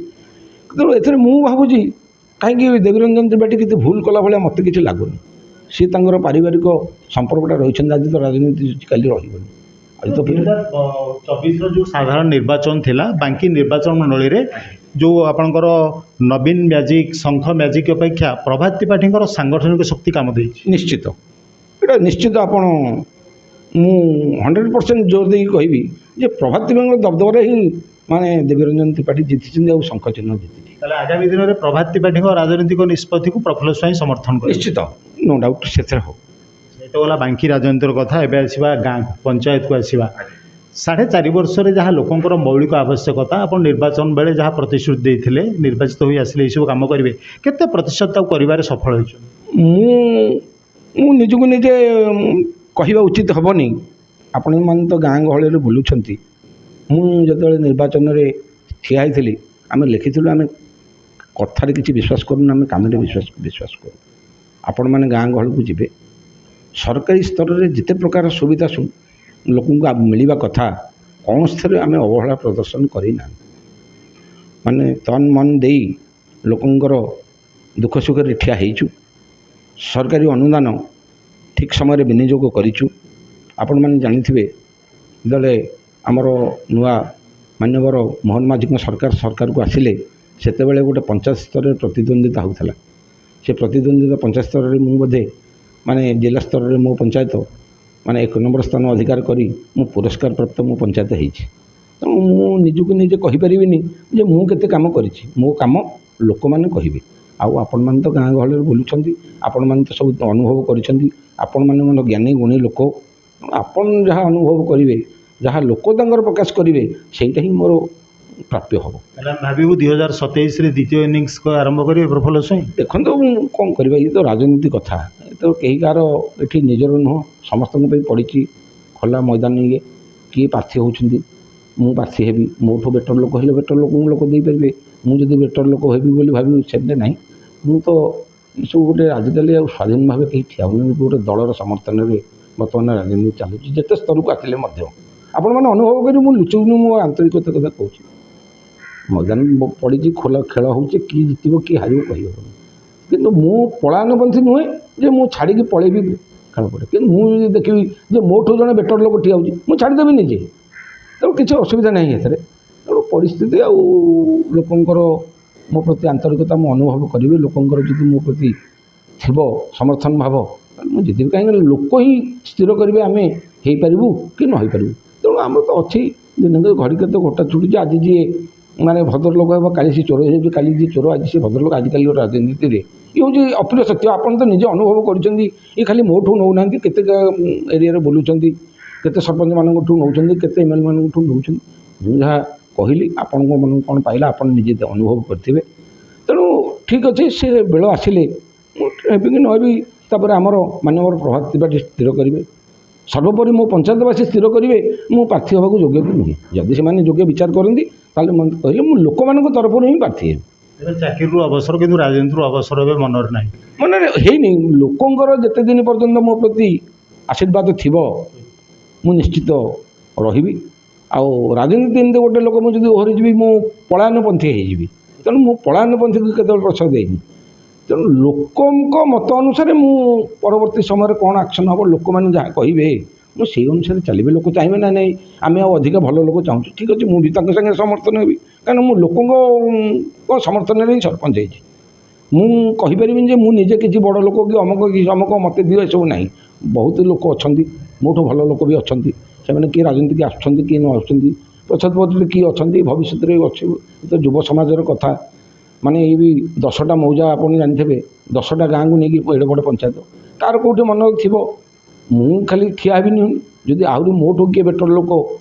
B: ତେଣୁ ଏଥିରେ ମୁଁ ଭାବୁଛି କାହିଁକି ଦେବୀରଞ୍ଜନ ତ୍ରିପାଠୀ କିଛି ଭୁଲ କଲା ଭଳିଆ ମୋତେ କିଛି ଲାଗୁନି। ସିଏ ତାଙ୍କର ପାରିବାରିକ ସମ୍ପର୍କଟା ରହିଛନ୍ତି। ଆଜି ତ ରାଜନୀତି କାଲି ରହିବନି। ଆଜି ତ
A: 2024ର ଯେଉଁ ସାଧାରଣ ନିର୍ବାଚନ ଥିଲା ବାଙ୍କି ନିର୍ବାଚନ ମଣ୍ଡଳୀରେ ଯେଉଁ ଆପଣଙ୍କର ନବୀନ ମ୍ୟାଜିକ୍ ଶଙ୍ଖ ମ୍ୟାଜିକ୍ ଅପେକ୍ଷା ପ୍ରଭାତ ତ୍ରିପାଠୀଙ୍କର ସାଂଗଠନିକ ଶକ୍ତି କାମ ଦେଇଛି।
B: ନିଶ୍ଚିତ, ଏଇଟା ନିଶ୍ଚିତ ଆପଣ ମୁଁ 100% ଜୋର ଦେଇକି କହିବି ଯେ ପ୍ରଭାତ ଦିବ୍ୟାଙ୍କ ଦବଦବାରେ ହିଁ ମାନେ ଦେବୀରଞ୍ଜନ ତ୍ରିପାଠୀ ଜିତିଛନ୍ତି ଆଉ ଶଙ୍ଖ ଚିହ୍ନ ଜିତିଛି।
A: ତାହେଲେ ଆଗାମୀ ଦିନରେ ପ୍ରଭାତ ତ୍ରିପାଠୀଙ୍କ ରାଜନୈତିକ ନିଷ୍ପତ୍ତିକୁ ପ୍ରଫୁଲ୍ଲ ସ୍ୱାଇଁ ସମର୍ଥନ କରିବେ।
B: ନିଶ୍ଚିତ, ନୋ ଡାଉଟ୍ ସେଥିରେ ହଉ।
A: ଏଇଟା ଗଲା ବାଙ୍କି ରାଜନୀତିର କଥା। ଏବେ ଆସିବା ଗାଁକୁ, ପଞ୍ଚାୟତକୁ ଆସିବା। 4.5 ବର୍ଷରେ ଯାହା ଲୋକଙ୍କର ମୌଳିକ ଆବଶ୍ୟକତା ଆପଣ ନିର୍ବାଚନ ବେଳେ ଯାହା ପ୍ରତିଶ୍ରୁତି ଦେଇଥିଲେ, ନିର୍ବାଚିତ ହୋଇ ଆସିଲେ ଏଇସବୁ କାମ କରିବେ, କେତେ ପ୍ରତିଶତ ତାକୁ କରିବାରେ ସଫଳ ହୋଇଛନ୍ତି?
B: ମୁଁ ନିଜକୁ ନିଜେ କହିବା ଉଚିତ ହେବନି। ଆପଣମାନେ ତ ଗାଁ ଗହଳିରେ ବୁଲୁଛନ୍ତି। ମୁଁ ଯେତେବେଳେ ନିର୍ବାଚନରେ ଠିଆ ହେଇଥିଲି, ଆମେ ଲେଖିଥିଲୁ ଆମେ କଥାରେ କିଛି ବିଶ୍ୱାସ କରୁନୁ, ଆମେ କାମରେ ବିଶ୍ୱାସ କରୁ। ଆପଣମାନେ ଗାଁ ଗହଳିକୁ ଯିବେ, ସରକାରୀ ସ୍ତରରେ ଯେତେ ପ୍ରକାର ସୁବିଧା ଲୋକଙ୍କୁ ମିଳିବା କଥା କୌଣସିଥିରେ ଆମେ ଅବହେଳା ପ୍ରଦର୍ଶନ କରିନାହୁଁ। ମାନେ ତନ ମନ ଦେଇ ଲୋକଙ୍କର ଦୁଃଖ ସୁଖରେ ଠିଆ ହେଇଛୁ। ସରକାରୀ ଅନୁଦାନ ଠିକ୍ ସମୟରେ ବିନିଯୋଗ କରିଛୁ। ଆପଣମାନେ ଜାଣିଥିବେ ଯେତେବେଳେ ଆମର ନୂଆ ମାନ୍ୟବର ମୋହନ ମାଝୀଙ୍କ ସରକାରକୁ ଆସିଲେ, ସେତେବେଳେ ଗୋଟେ ପଞ୍ଚାୟତ ସ୍ତରରେ ପ୍ରତିଦ୍ୱନ୍ଦିତା ହେଉଥିଲା। ସେ ପ୍ରତିଦ୍ୱନ୍ଦିତା ପଞ୍ଚାୟତ ସ୍ତରରେ ମୁଁ ବୋଧେ ମାନେ ଜିଲ୍ଲା ସ୍ତରରେ ମୋ ପଞ୍ଚାୟତ ମାନେ 1 ନମ୍ବର ସ୍ଥାନ ଅଧିକାର କରି ମୁଁ ପୁରସ୍କାର ପ୍ରାପ୍ତ ମୋ ପଞ୍ଚାୟତ ହେଇଛି। ତେଣୁ ମୁଁ ନିଜକୁ ନିଜେ କହିପାରିବିନି ଯେ ମୁଁ କେତେ କାମ କରିଛି। ମୋ କାମ ଲୋକମାନେ କହିବେ। ଆଉ ଆପଣମାନେ ତ ଗାଁ ଗହଳିରେ ବୁଲୁଛନ୍ତି, ଆପଣମାନେ ତ ସବୁ ଅନୁଭବ କରିଛନ୍ତି। ଆପଣମାନେ ମୋର ଜ୍ଞାନୀ ଗୁଣୀ ଲୋକ। ଆପଣ ଯାହା ଅନୁଭବ କରିବେ, ଯାହା ଲୋକ ତାଙ୍କର ପ୍ରକାଶ କରିବେ, ସେଇଟା ହିଁ ମୋର ପ୍ରାପ୍ୟ ହେବ।
A: ହେଲେ ଆମେ ଭାବିବୁ 2027ରେ ଦ୍ୱିତୀୟ ଇନିଂସ୍ ଆରମ୍ଭ କରିବେ ପ୍ରଫୁଲ୍ଲ ସ୍ୱାଇଁ।
B: ଦେଖନ୍ତୁ କ'ଣ କରିବା, ଇଏ ତ ରାଜନୀତି କଥା। ଏ ତ କେହି କାହାର ଏଠି ନିଜର ନୁହଁ, ସମସ୍ତଙ୍କ ପାଇଁ ପଡ଼ିଛି ଖୋଲା ମଇଦାନ। ଇଏ କିଏ ପ୍ରାର୍ଥୀ ହେଉଛନ୍ତି, ମୁଁ ପ୍ରାର୍ଥୀ ହେବି, ମୋଠୁ ବେଟର ଲୋକ ହେଲେ ବେଟର ଲୋକଙ୍କୁ ଲୋକ ଦେଇପାରିବେ। ମୁଁ ଯଦି ବେଟର ଲୋକ ହେବି ବୋଲି ଭାବିବି, ସେମିତି ନାହିଁ। ମୁଁ ତ ଏସବୁ ଗୋଟେ ଆଜିକାଲି ଆଉ ସ୍ୱାଧୀନ ଭାବେ କେହି ଠିଆ ହେଉନାହାନ୍ତି। ଗୋଟେ ଦଳର ସମର୍ଥନରେ ବର୍ତ୍ତମାନ ରାଜନୀତି ଚାଲୁଛି, ଯେତେ ସ୍ତରକୁ ଆସିଲେ ମଧ୍ୟ। ଆପଣମାନେ ଅନୁଭବ କରିବେ, ମୁଁ ଲୁଚୁନି, ମୁଁ ଆନ୍ତରିକତା କଥା କହୁଛି। ମଇଦାନ ପଡ଼ିଛି, ଖୋଲା ଖେଳ ହେଉଛି, କିଏ ଜିତିବ କିଏ ହାରିବ କହିହେବନି। କିନ୍ତୁ ମୁଁ ପଳାୟନପନ୍ଥୀ ନୁହେଁ ଯେ ମୁଁ ଛାଡ଼ିକି ପଳେଇବି ଖେଳ ପଡ଼େ। କିନ୍ତୁ ମୁଁ ଯଦି ଦେଖିବି ଯେ ମୋଠୁ ଜଣେ ବେଟର ଲୋକ ଠିଆ ହେଉଛି, ମୁଁ ଛାଡ଼ିଦେବି ନିଜେ। ତେଣୁ କିଛି ଅସୁବିଧା ନାହିଁ ଏଥିରେ। ତେଣୁ ପରିସ୍ଥିତି ଆଉ ଲୋକଙ୍କର ମୋ ପ୍ରତି ଆନ୍ତରିକତା ମୁଁ ଅନୁଭବ କରିବି। ଲୋକଙ୍କର ଯଦି ମୋ ପ୍ରତି ଥିବ ସମର୍ଥନ ଭାବ, ମୁଁ ଜିତିବି। କାହିଁକିନା ଲୋକ ହିଁ ସ୍ଥିର କରିବେ ଆମେ ହେଇପାରିବୁ କି ନ ହେଇପାରିବୁ। ତେଣୁ ଆମର ତ ଅଛି ଦିନକୁ ଘଡ଼ି କେତେ ଗୋଟା ଛୁଟୁଛି। ଆଜି ଯିଏ ମାନେ ଭଦ୍ରଲୋକ ହେବ, କାଲି ସେ ଚୋର ହେଇଯାଉଛି, କାଲି ଯିଏ ଚୋର ଆଜି ସେ ଭଦ୍ରଲୋକ। ଆଜିକାଲି ରାଜନୀତିରେ ଇଏ ହେଉଛି ଅପ୍ରିୟ ସତ୍ୟ। ଆପଣ ତ ନିଜେ ଅନୁଭବ କରୁଛନ୍ତି। ଇଏ ଖାଲି ମୋଠୁ ନେଉନାହାନ୍ତି, କେତେ ଏରିଆରେ ବୁଲୁଛନ୍ତି, କେତେ ସରପଞ୍ଚମାନଙ୍କଠୁ ନେଉଛନ୍ତି, କେତେ MLA ମାନଙ୍କଠୁ ନେଉଛନ୍ତି। ମୁଁ ଯାହା କହିଲି ଆପଣଙ୍କ ମନକୁ କ'ଣ ପାଇଲା ଆପଣ ନିଜେ ଅନୁଭବ କରିଥିବେ। ତେଣୁ ଠିକ୍ ଅଛି, ସେ ବେଳ ଆସିଲେ ମୁଁ ହେବି କି ନ ହେବି, ତାପରେ ଆମର ମାନ୍ୟବର ପ୍ରଭାତ ତ୍ରିପାଠୀ ସ୍ଥିର କରିବେ। ସର୍ବୋପରି ମୋ ପଞ୍ଚାୟତବାସୀ ସ୍ଥିର କରିବେ ମୁଁ ପ୍ରାର୍ଥୀ ହେବାକୁ ଯୋଗ୍ୟ କି ନୁହେଁ। ଯଦି ସେମାନେ ଯୋଗ୍ୟ ବିଚାର କରନ୍ତି, ତାହେଲେ ମୋତେ କହିଲେ ମୁଁ ଲୋକମାନଙ୍କ ତରଫରୁ ହିଁ ପ୍ରାର୍ଥୀ ହେବି।
A: ଏବେ ଚାକିରିରୁ ଅବସର, କିନ୍ତୁ ରାଜନୀତିରୁ ଅବସର ଏବେ ମନରେ ନାହିଁ।
B: ମନରେ ହେଇନି। ଲୋକଙ୍କର ଯେତେ ଦିନ ପର୍ଯ୍ୟନ୍ତ ମୋ ପ୍ରତି ଆଶୀର୍ବାଦ ଥିବ, ମୁଁ ନିଶ୍ଚିତ ରହିବି। ଆଉ ରାଜନୀତି ଏମିତି ଗୋଟେ ଲୋକ, ମୁଁ ଯଦି ଓହରିଯିବି ମୁଁ ପଳାୟନପନ୍ଥୀ ହେଇଯିବି। ତେଣୁ ମୁଁ ପଳାୟନପନ୍ଥୀକୁ କେତେବେଳେ ପ୍ରଶ୍ରୟ ଦେଇନି। ତେଣୁ ଲୋକଙ୍କ ମତ ଅନୁସାରେ ମୁଁ ପରବର୍ତ୍ତୀ ସମୟରେ କ'ଣ ଆକ୍ସନ୍ ହେବ, ଲୋକମାନେ ଯାହା କହିବେ ମୁଁ ସେଇ ଅନୁସାରେ ଚାଲିବି। ଲୋକ ଚାହିଁବେ ନା ନାହିଁ ଆମେ ଆଉ ଅଧିକା ଭଲ ଲୋକ ଚାହୁଁଛୁ, ଠିକ୍ ଅଛି, ମୁଁ ବି ତାଙ୍କ ସାଙ୍ଗେ ସମର୍ଥନ ହେବି। କାରଣ ମୁଁ ଲୋକଙ୍କ ସମର୍ଥନରେ ହିଁ ସରପଞ୍ଚ ହେଇଛି। ମୁଁ କହିପାରିବିନି ଯେ ମୁଁ ନିଜେ କିଛି ବଡ଼ ଲୋକ କି ଅମକ ମୋତେ ଦିଅ, ଏସବୁ ନାହିଁ। ବହୁତ ଲୋକ ଅଛନ୍ତି, ମୋଠୁ ଭଲ ଲୋକ ବି ଅଛନ୍ତି। ସେମାନେ କିଏ ରାଜନୀତିକି ଆସୁଛନ୍ତି, କିଏ ନ ଆସୁଛନ୍ତି, ପଛରେ କିଏ ଅଛନ୍ତି, ଭବିଷ୍ୟତରେ ଅଛି। ତ ଯୁବ ସମାଜର କଥା ମାନେ ଏଇ ବି 10ଟା ମୌଜା ଆପଣ ଜାଣିଥିବେ, 10ଟା ଗାଁକୁ ନେଇକି ଏଡ଼େ ବଡ଼ ପଞ୍ଚାୟତ। କାହାର କେଉଁଠି ମନ ଥିବ, ମୁଁ ଖାଲି ଠିଆ ହେବିନି। ଯଦି ଆହୁରି ମୋଠୁ କିଏ ବେଟର ଲୋକ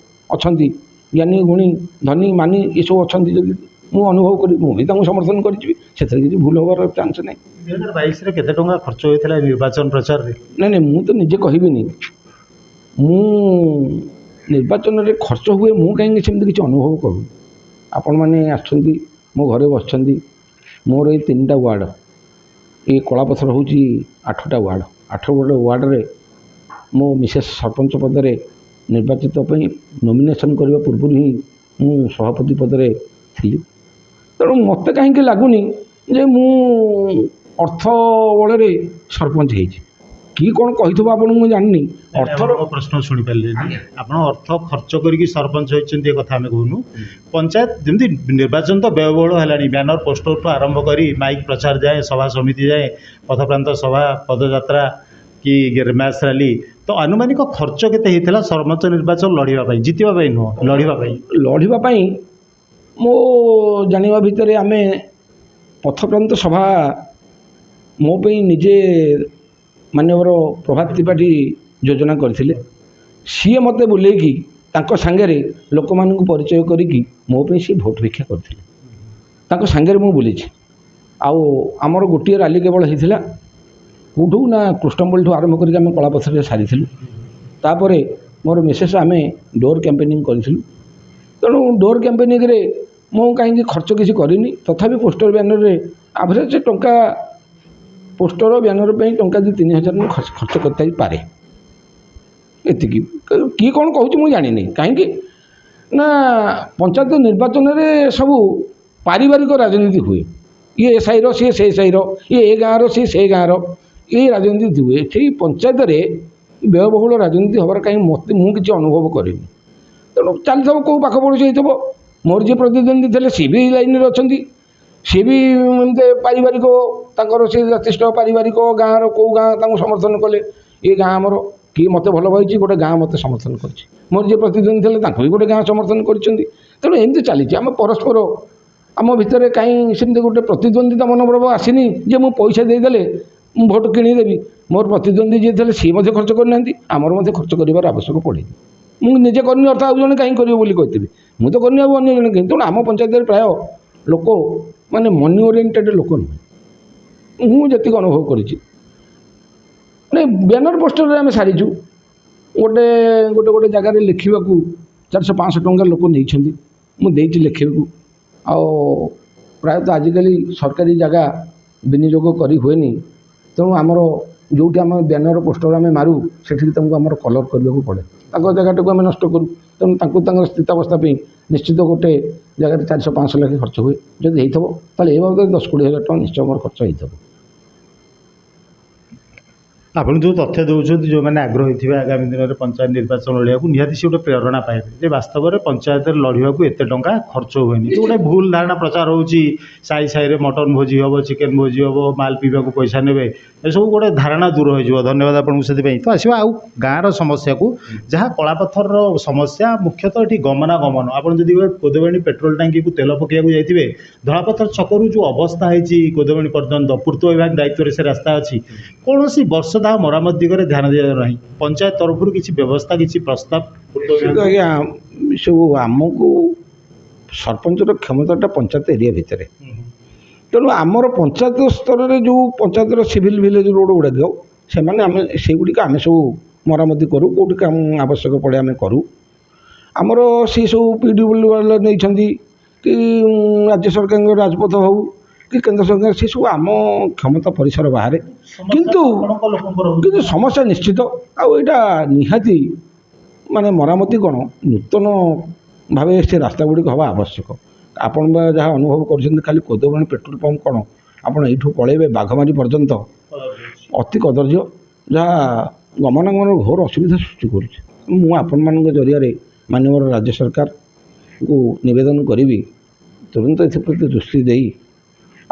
B: ଅଛନ୍ତି, ଜ୍ଞାନୀ ଗୁଣୀ ଧନୀ ମାନି ଏସବୁ ଅଛନ୍ତି, ଯଦି ମୁଁ ଅନୁଭବ କରି ମୁଁ ବି ତାଙ୍କୁ ସମର୍ଥନ କରିଯିବି। ସେଥିରେ କିଛି ଭୁଲ ହେବାର ଚାନ୍ସ ନାହିଁ।
A: 2022ରେ କେତେ ଟଙ୍କା ଖର୍ଚ୍ଚ ହୋଇଥିଲା ନିର୍ବାଚନ ପ୍ରଚାରରେ?
B: ନାଇଁ, ମୁଁ ତ ନିଜେ କହିବିନି। ମୁଁ ନିର୍ବାଚନରେ ଖର୍ଚ୍ଚ ହୁଏ, ମୁଁ କାହିଁକି ସେମିତି କିଛି ଅନୁଭବ କରୁନି। ଆପଣମାନେ ଆସୁଛନ୍ତି, ମୋ ଘରେ ବସିଛନ୍ତି। ମୋର ଏଇ 3ଟା ୱାର୍ଡ଼, ଏଇ କଳାପଥର ହେଉଛି 8ଟା ୱାର୍ଡ଼। 8ଟା ୱାର୍ଡ଼ରେ ମୋ ମିସେସ୍ ସରପଞ୍ଚ ପଦରେ ନିର୍ବାଚିତ ପାଇଁ ନୋମିନେସନ୍ କରିବା ପୂର୍ବରୁ ହିଁ ମୁଁ ସଭାପତି ପଦରେ ଥିଲି। ତେଣୁ ମୋତେ କାହିଁକି ଲାଗୁନି ଯେ ମୁଁ ଅର୍ଥ ବଳରେ ସରପଞ୍ଚ ହେଇଛି। କି କ'ଣ କହିଥିବ ଆପଣଙ୍କୁ ମୁଁ ଜାଣିନି। ଅର୍ଥର
A: ପ୍ରଶ୍ନ ଶୁଣିପାରିଲେନି। ଆପଣ ଅର୍ଥ ଖର୍ଚ୍ଚ କରିକି ସରପଞ୍ଚ ହୋଇଛନ୍ତି, ଏ କଥା ଆମେ କହୁନୁ। ପଞ୍ଚାୟତ ଯେମିତି ନିର୍ବାଚନ ତ ବ୍ୟୟବହୁଳ ହେଲାଣି, ବ୍ୟାନର ପୋଷ୍ଟରଠୁ ଆରମ୍ଭ କରି ମାଇକ୍ ପ୍ରଚାର ଯାଏ, ସଭା ସମିତି ଯାଏ, ପଥପ୍ରାନ୍ତ ସଭା, ପଦଯାତ୍ରା କି ମ୍ୟାସ୍ ରାଲି, ତ ଆନୁମାନିକ ଖର୍ଚ୍ଚ କେତେ ହେଇଥିଲା ସରପଞ୍ଚ ନିର୍ବାଚନ ଲଢ଼ିବା ପାଇଁ, ଜିତିବା ପାଇଁ ନୁହଁ, ଲଢ଼ିବା ପାଇଁ?
B: ଲଢ଼ିବା ପାଇଁ ମୋ ଜାଣିବା ଭିତରେ ଆମେ ପଥପ୍ରାନ୍ତ ସଭା ମୋ ପାଇଁ ନିଜେ ମାନ୍ୟବର ପ୍ରଭାତ ତ୍ରିପାଠୀ ଯୋଜନା କରିଥିଲେ। ସିଏ ମୋତେ ବୁଲେଇକି ତାଙ୍କ ସାଙ୍ଗରେ ଲୋକମାନଙ୍କୁ ପରିଚୟ କରିକି ମୋ ପାଇଁ ସିଏ ଭୋଟ୍ ଭିକ୍ଷା କରିଥିଲେ। ତାଙ୍କ ସାଙ୍ଗରେ ମୁଁ ବୁଲିଛି। ଆଉ ଆମର ଗୋଟିଏ ରାଲି କେବଳ ହେଇଥିଲା, କେଉଁଠୁ ନା କୃଷ୍ଣପଲ୍ଲୀଠୁ ଆରମ୍ଭ କରିକି ଆମେ କଳାପଥରରେ ସାରିଥିଲୁ। ତାପରେ ମୋର ମିସେସ୍ ଆମେ ଡୋର୍ କ୍ୟାମ୍ପେନିଂ କରିଥିଲୁ। ତେଣୁ ଡୋର୍ କ୍ୟାମ୍ପେନିଂରେ ମୁଁ କାହିଁକି ଖର୍ଚ୍ଚ କିଛି କରିନି। ତଥାପି ପୋଷ୍ଟର ବ୍ୟାନରରେ ଆଭରେଜ୍ ଟଙ୍କା, ପୋଷ୍ଟର ବ୍ୟାନର ପାଇଁ ଟଙ୍କା 2-3 ହଜାର ମୁଁ ଖର୍ଚ୍ଚ କରିଥାଇପାରେ। ଏତିକି। କିଏ କ'ଣ କହୁଛି ମୁଁ ଜାଣିନି। କାହିଁକି ନା ପଞ୍ଚାୟତ ନିର୍ବାଚନରେ ସବୁ ପାରିବାରିକ ରାଜନୀତି ହୁଏ। ଇଏ ଏ ସାହିର, ସିଏ ସେ ସାହିର, ଇଏ ଏ ଗାଁର, ସିଏ ସେ ଗାଁର, ଏଇ ରାଜନୀତି ହୁଏ। ଏଠି ପଞ୍ଚାୟତରେ ବ୍ୟୟବହୁଳ ରାଜନୀତି ହେବାର କାହିଁ ମୁଁ କିଛି ଅନୁଭବ କରିନି। ତେଣୁ ଚାଲିଥିବ, କେଉଁ ପାଖ ପଡ଼ୋଶୀ ହେଇଥିବ। ମୋର ଯିଏ ପ୍ରତିଦ୍ୱନ୍ଦ୍ୱୀ ଥିଲେ ସିଏ ବି ଏଇ ଲାଇନ୍ରେ ଅଛନ୍ତି। ସିଏ ବି ଏମିତି ପାରିବାରିକ, ତାଙ୍କର ସେ ଯଥେଷ୍ଟ ପାରିବାରିକ, ଗାଁର କେଉଁ ଗାଁ ତାଙ୍କୁ ସମର୍ଥନ କଲେ। ଏ ଗାଁ ଆମର, କିଏ ମୋତେ ଭଲ ପାଇଛି, ଗୋଟେ ଗାଁ ମୋତେ ସମର୍ଥନ କରିଛି। ମୋର ଯିଏ ପ୍ରତିଦ୍ୱନ୍ଦ୍ୱୀ ଥିଲେ ତାଙ୍କୁ ବି ଗୋଟେ ଗାଁ ସମର୍ଥନ କରିଛନ୍ତି। ତେଣୁ ଏମିତି ଚାଲିଛି। ଆମେ ପରସ୍ପର ଆମ ଭିତରେ କାହିଁ ସେମିତି ଗୋଟେ ପ୍ରତିଦ୍ୱନ୍ଦ୍ୱିତା ମନୋଭାବ ଆସିନି ଯେ ମୁଁ ପଇସା ଦେଇଦେଲେ ମୁଁ ଭୋଟ୍ କିଣିଦେବି। ମୋର ପ୍ରତିଦ୍ୱନ୍ଦ୍ୱୀ ଯିଏ ଥିଲେ ସିଏ ମଧ୍ୟ ଖର୍ଚ୍ଚ କରିନାହାନ୍ତି, ଆମର ମଧ୍ୟ ଖର୍ଚ୍ଚ କରିବାର ଆବଶ୍ୟକ ପଡ଼େନି। ମୁଁ ନିଜେ କରିନି ଅର୍ଥ ଆଉ ଜଣେ କାହିଁ କରିବ ବୋଲି କହିଥିବି। ମୁଁ ତ କରିନି, ଆଉ ଅନ୍ୟ ଜଣେ କାହିଁ। ତେଣୁ ଆମ ପଞ୍ଚାୟତରେ ପ୍ରାୟ ଲୋକ ମାନେ ମନି ଓରିଏଣ୍ଟେଡ଼ ଲୋକ ନୁହେଁ, ମୁଁ ଯେତିକି ଅନୁଭବ କରିଛି। ମାନେ ବ୍ୟାନର ପୋଷ୍ଟରରେ ଆମେ ସାରିଛୁ। ଗୋଟେ ଜାଗାରେ ଲେଖିବାକୁ 400-500 ଟଙ୍କା ଲୋକ ନେଇଛନ୍ତି, ମୁଁ ଦେଇଛି ଲେଖିବାକୁ। ଆଉ ପ୍ରାୟତଃ ଆଜିକାଲି ସରକାରୀ ଜାଗା ବିନିଯୋଗ କରି ହୁଏନି। ତେଣୁ ଆମର ଯେଉଁଠି ଆମେ ବ୍ୟାନର ପୋଷ୍ଟର ଆମେ ମାରୁ ସେଠିକି ତାଙ୍କୁ ଆମର କଲର୍ କରିବାକୁ ପଡ଼େ। ତାଙ୍କ ଜାଗାଟାକୁ ଆମେ ନଷ୍ଟ କରୁ। ତେଣୁ ତାଙ୍କୁ ତାଙ୍କର ସ୍ଥିତାବସ୍ଥା ପାଇଁ ନିଶ୍ଚିତ ଗୋଟେ ଜାଗାରେ 400-500 ଲେଖାଏଁ ଖର୍ଚ୍ଚ ହୁଏ। ଯଦି ହେଇଥିବ ତାହେଲେ ଏ ବାବଦରେ 10-20 ହଜାର ଟଙ୍କା ନିଶ୍ଚୟ ମୋର ଖର୍ଚ୍ଚ ହେଇଥିବ।
A: ଆପଣ ଯେଉଁ ତଥ୍ୟ ଦେଉଛନ୍ତି, ଯେଉଁମାନେ ଆଗ୍ରହୀ ଥିବେ ଆଗାମୀ ଦିନରେ ପଞ୍ଚାୟତ ନିର୍ବାଚନ ଲଢ଼ିବାକୁ, ନିହାତି ସେ ଗୋଟେ ପ୍ରେରଣା ପାଇବେ ଯେ ବାସ୍ତବରେ ପଞ୍ଚାୟତରେ ଲଢ଼ିବାକୁ ଏତେ ଟଙ୍କା ଖର୍ଚ୍ଚ ହୁଏନି। ଯେଉଁ ଗୋଟେ ଭୁଲ ଧାରଣା ପ୍ରଚାର ହେଉଛି, ସାହି ସାହିରେ ମଟନ୍ ଭୋଜି ହେବ, ଚିକେନ୍ ଭୋଜି ହେବ, ମାଲ ପିଇବାକୁ ପଇସା ନେବେ, ଏସବୁ ଗୋଟେ ଧାରଣା ଦୂର ହୋଇଯିବ। ଧନ୍ୟବାଦ ଆପଣଙ୍କୁ ସେଥିପାଇଁ। ତ ଆସିବା ଆଉ ଗାଁର ସମସ୍ୟାକୁ, ଯାହା କଳାପଥରର ସମସ୍ୟା, ମୁଖ୍ୟତଃ ଏଠି ଗମନାଗମନ। ଆପଣ ଯଦି କୋଦବେଣୀ ପେଟ୍ରୋଲ ଟାଙ୍କିକୁ ତେଲ ପକାଇବାକୁ ଯାଇଥିବେ, ଧଳାପଥର ଛକରୁ ଯେଉଁ ଅବସ୍ଥା ହେଇଛି କୋଦବେଣୀ ପର୍ଯ୍ୟନ୍ତ, ପୂର୍ତ୍ତ ବିଭାଗ ଦାୟିତ୍ୱରେ ସେ ରାସ୍ତା ଅଛି, କୌଣସି ବର୍ଷ ତାହା ମରାମତି ଦିଗରେ ଧ୍ୟାନ ଦିଆଯାଉନାହିଁ। ପଞ୍ଚାୟତ ତରଫରୁ କିଛି ବ୍ୟବସ୍ଥା, କିଛି ପ୍ରସ୍ତାବ?
B: ଆଜ୍ଞା, ସବୁ ଆମକୁ ସରପଞ୍ଚର କ୍ଷମତାଟା ପଞ୍ଚାୟତ ଏରିଆ ଭିତରେ। ତେଣୁ ଆମର ପଞ୍ଚାୟତ ସ୍ତରରେ ଯେଉଁ ପଞ୍ଚାୟତର ସିଭିଲ୍ ଭିଲେଜ ରୋଡ଼ ଗୁଡ଼ାକ, ସେମାନେ ଆମେ ସେଗୁଡ଼ିକ ଆମେ ସବୁ ମରାମତି କରୁ। କେଉଁଠି କାମ ଆବଶ୍ୟକ ପଡ଼େ ଆମେ କରୁ। ଆମର ସେସବୁ PWD ନେଇଛନ୍ତି କି ରାଜ୍ୟ ସରକାରଙ୍କ ରାଜପଥ ହେଉ କି କେନ୍ଦ୍ର ସରକାର, ସେସବୁ ଆମ କ୍ଷମତା ପରିସର ବାହାରେ। କିନ୍ତୁ ସମସ୍ୟା ନିଶ୍ଚିତ। ଆଉ ଏଇଟା ନିହାତି ମାନେ ମରାମତି କ'ଣ, ନୂତନ ଭାବେ ସେ ରାସ୍ତା ଗୁଡ଼ିକ ହେବା ଆବଶ୍ୟକ। ଆପଣ ଯାହା ଅନୁଭବ କରୁଛନ୍ତି, ଖାଲି କୋଦବେଣୀ ପେଟ୍ରୋଲ ପମ୍ପ କ'ଣ, ଆପଣ ଏଇଠୁ ପଳାଇବେ ବାଘମାରି ପର୍ଯ୍ୟନ୍ତ ଅତି କଦର୍ଯ୍ୟ, ଯାହା ଗମନାଗମନର ଘୋର ଅସୁବିଧା ସୃଷ୍ଟି କରୁଛି। ମୁଁ ଆପଣମାନଙ୍କ ଜରିଆରେ ମାନ୍ୟବର ରାଜ୍ୟ ସରକାରଙ୍କୁ ନିବେଦନ କରିବି, ତୁରନ୍ତ ଏଥିପ୍ରତି ଦୃଷ୍ଟି ଦେଇ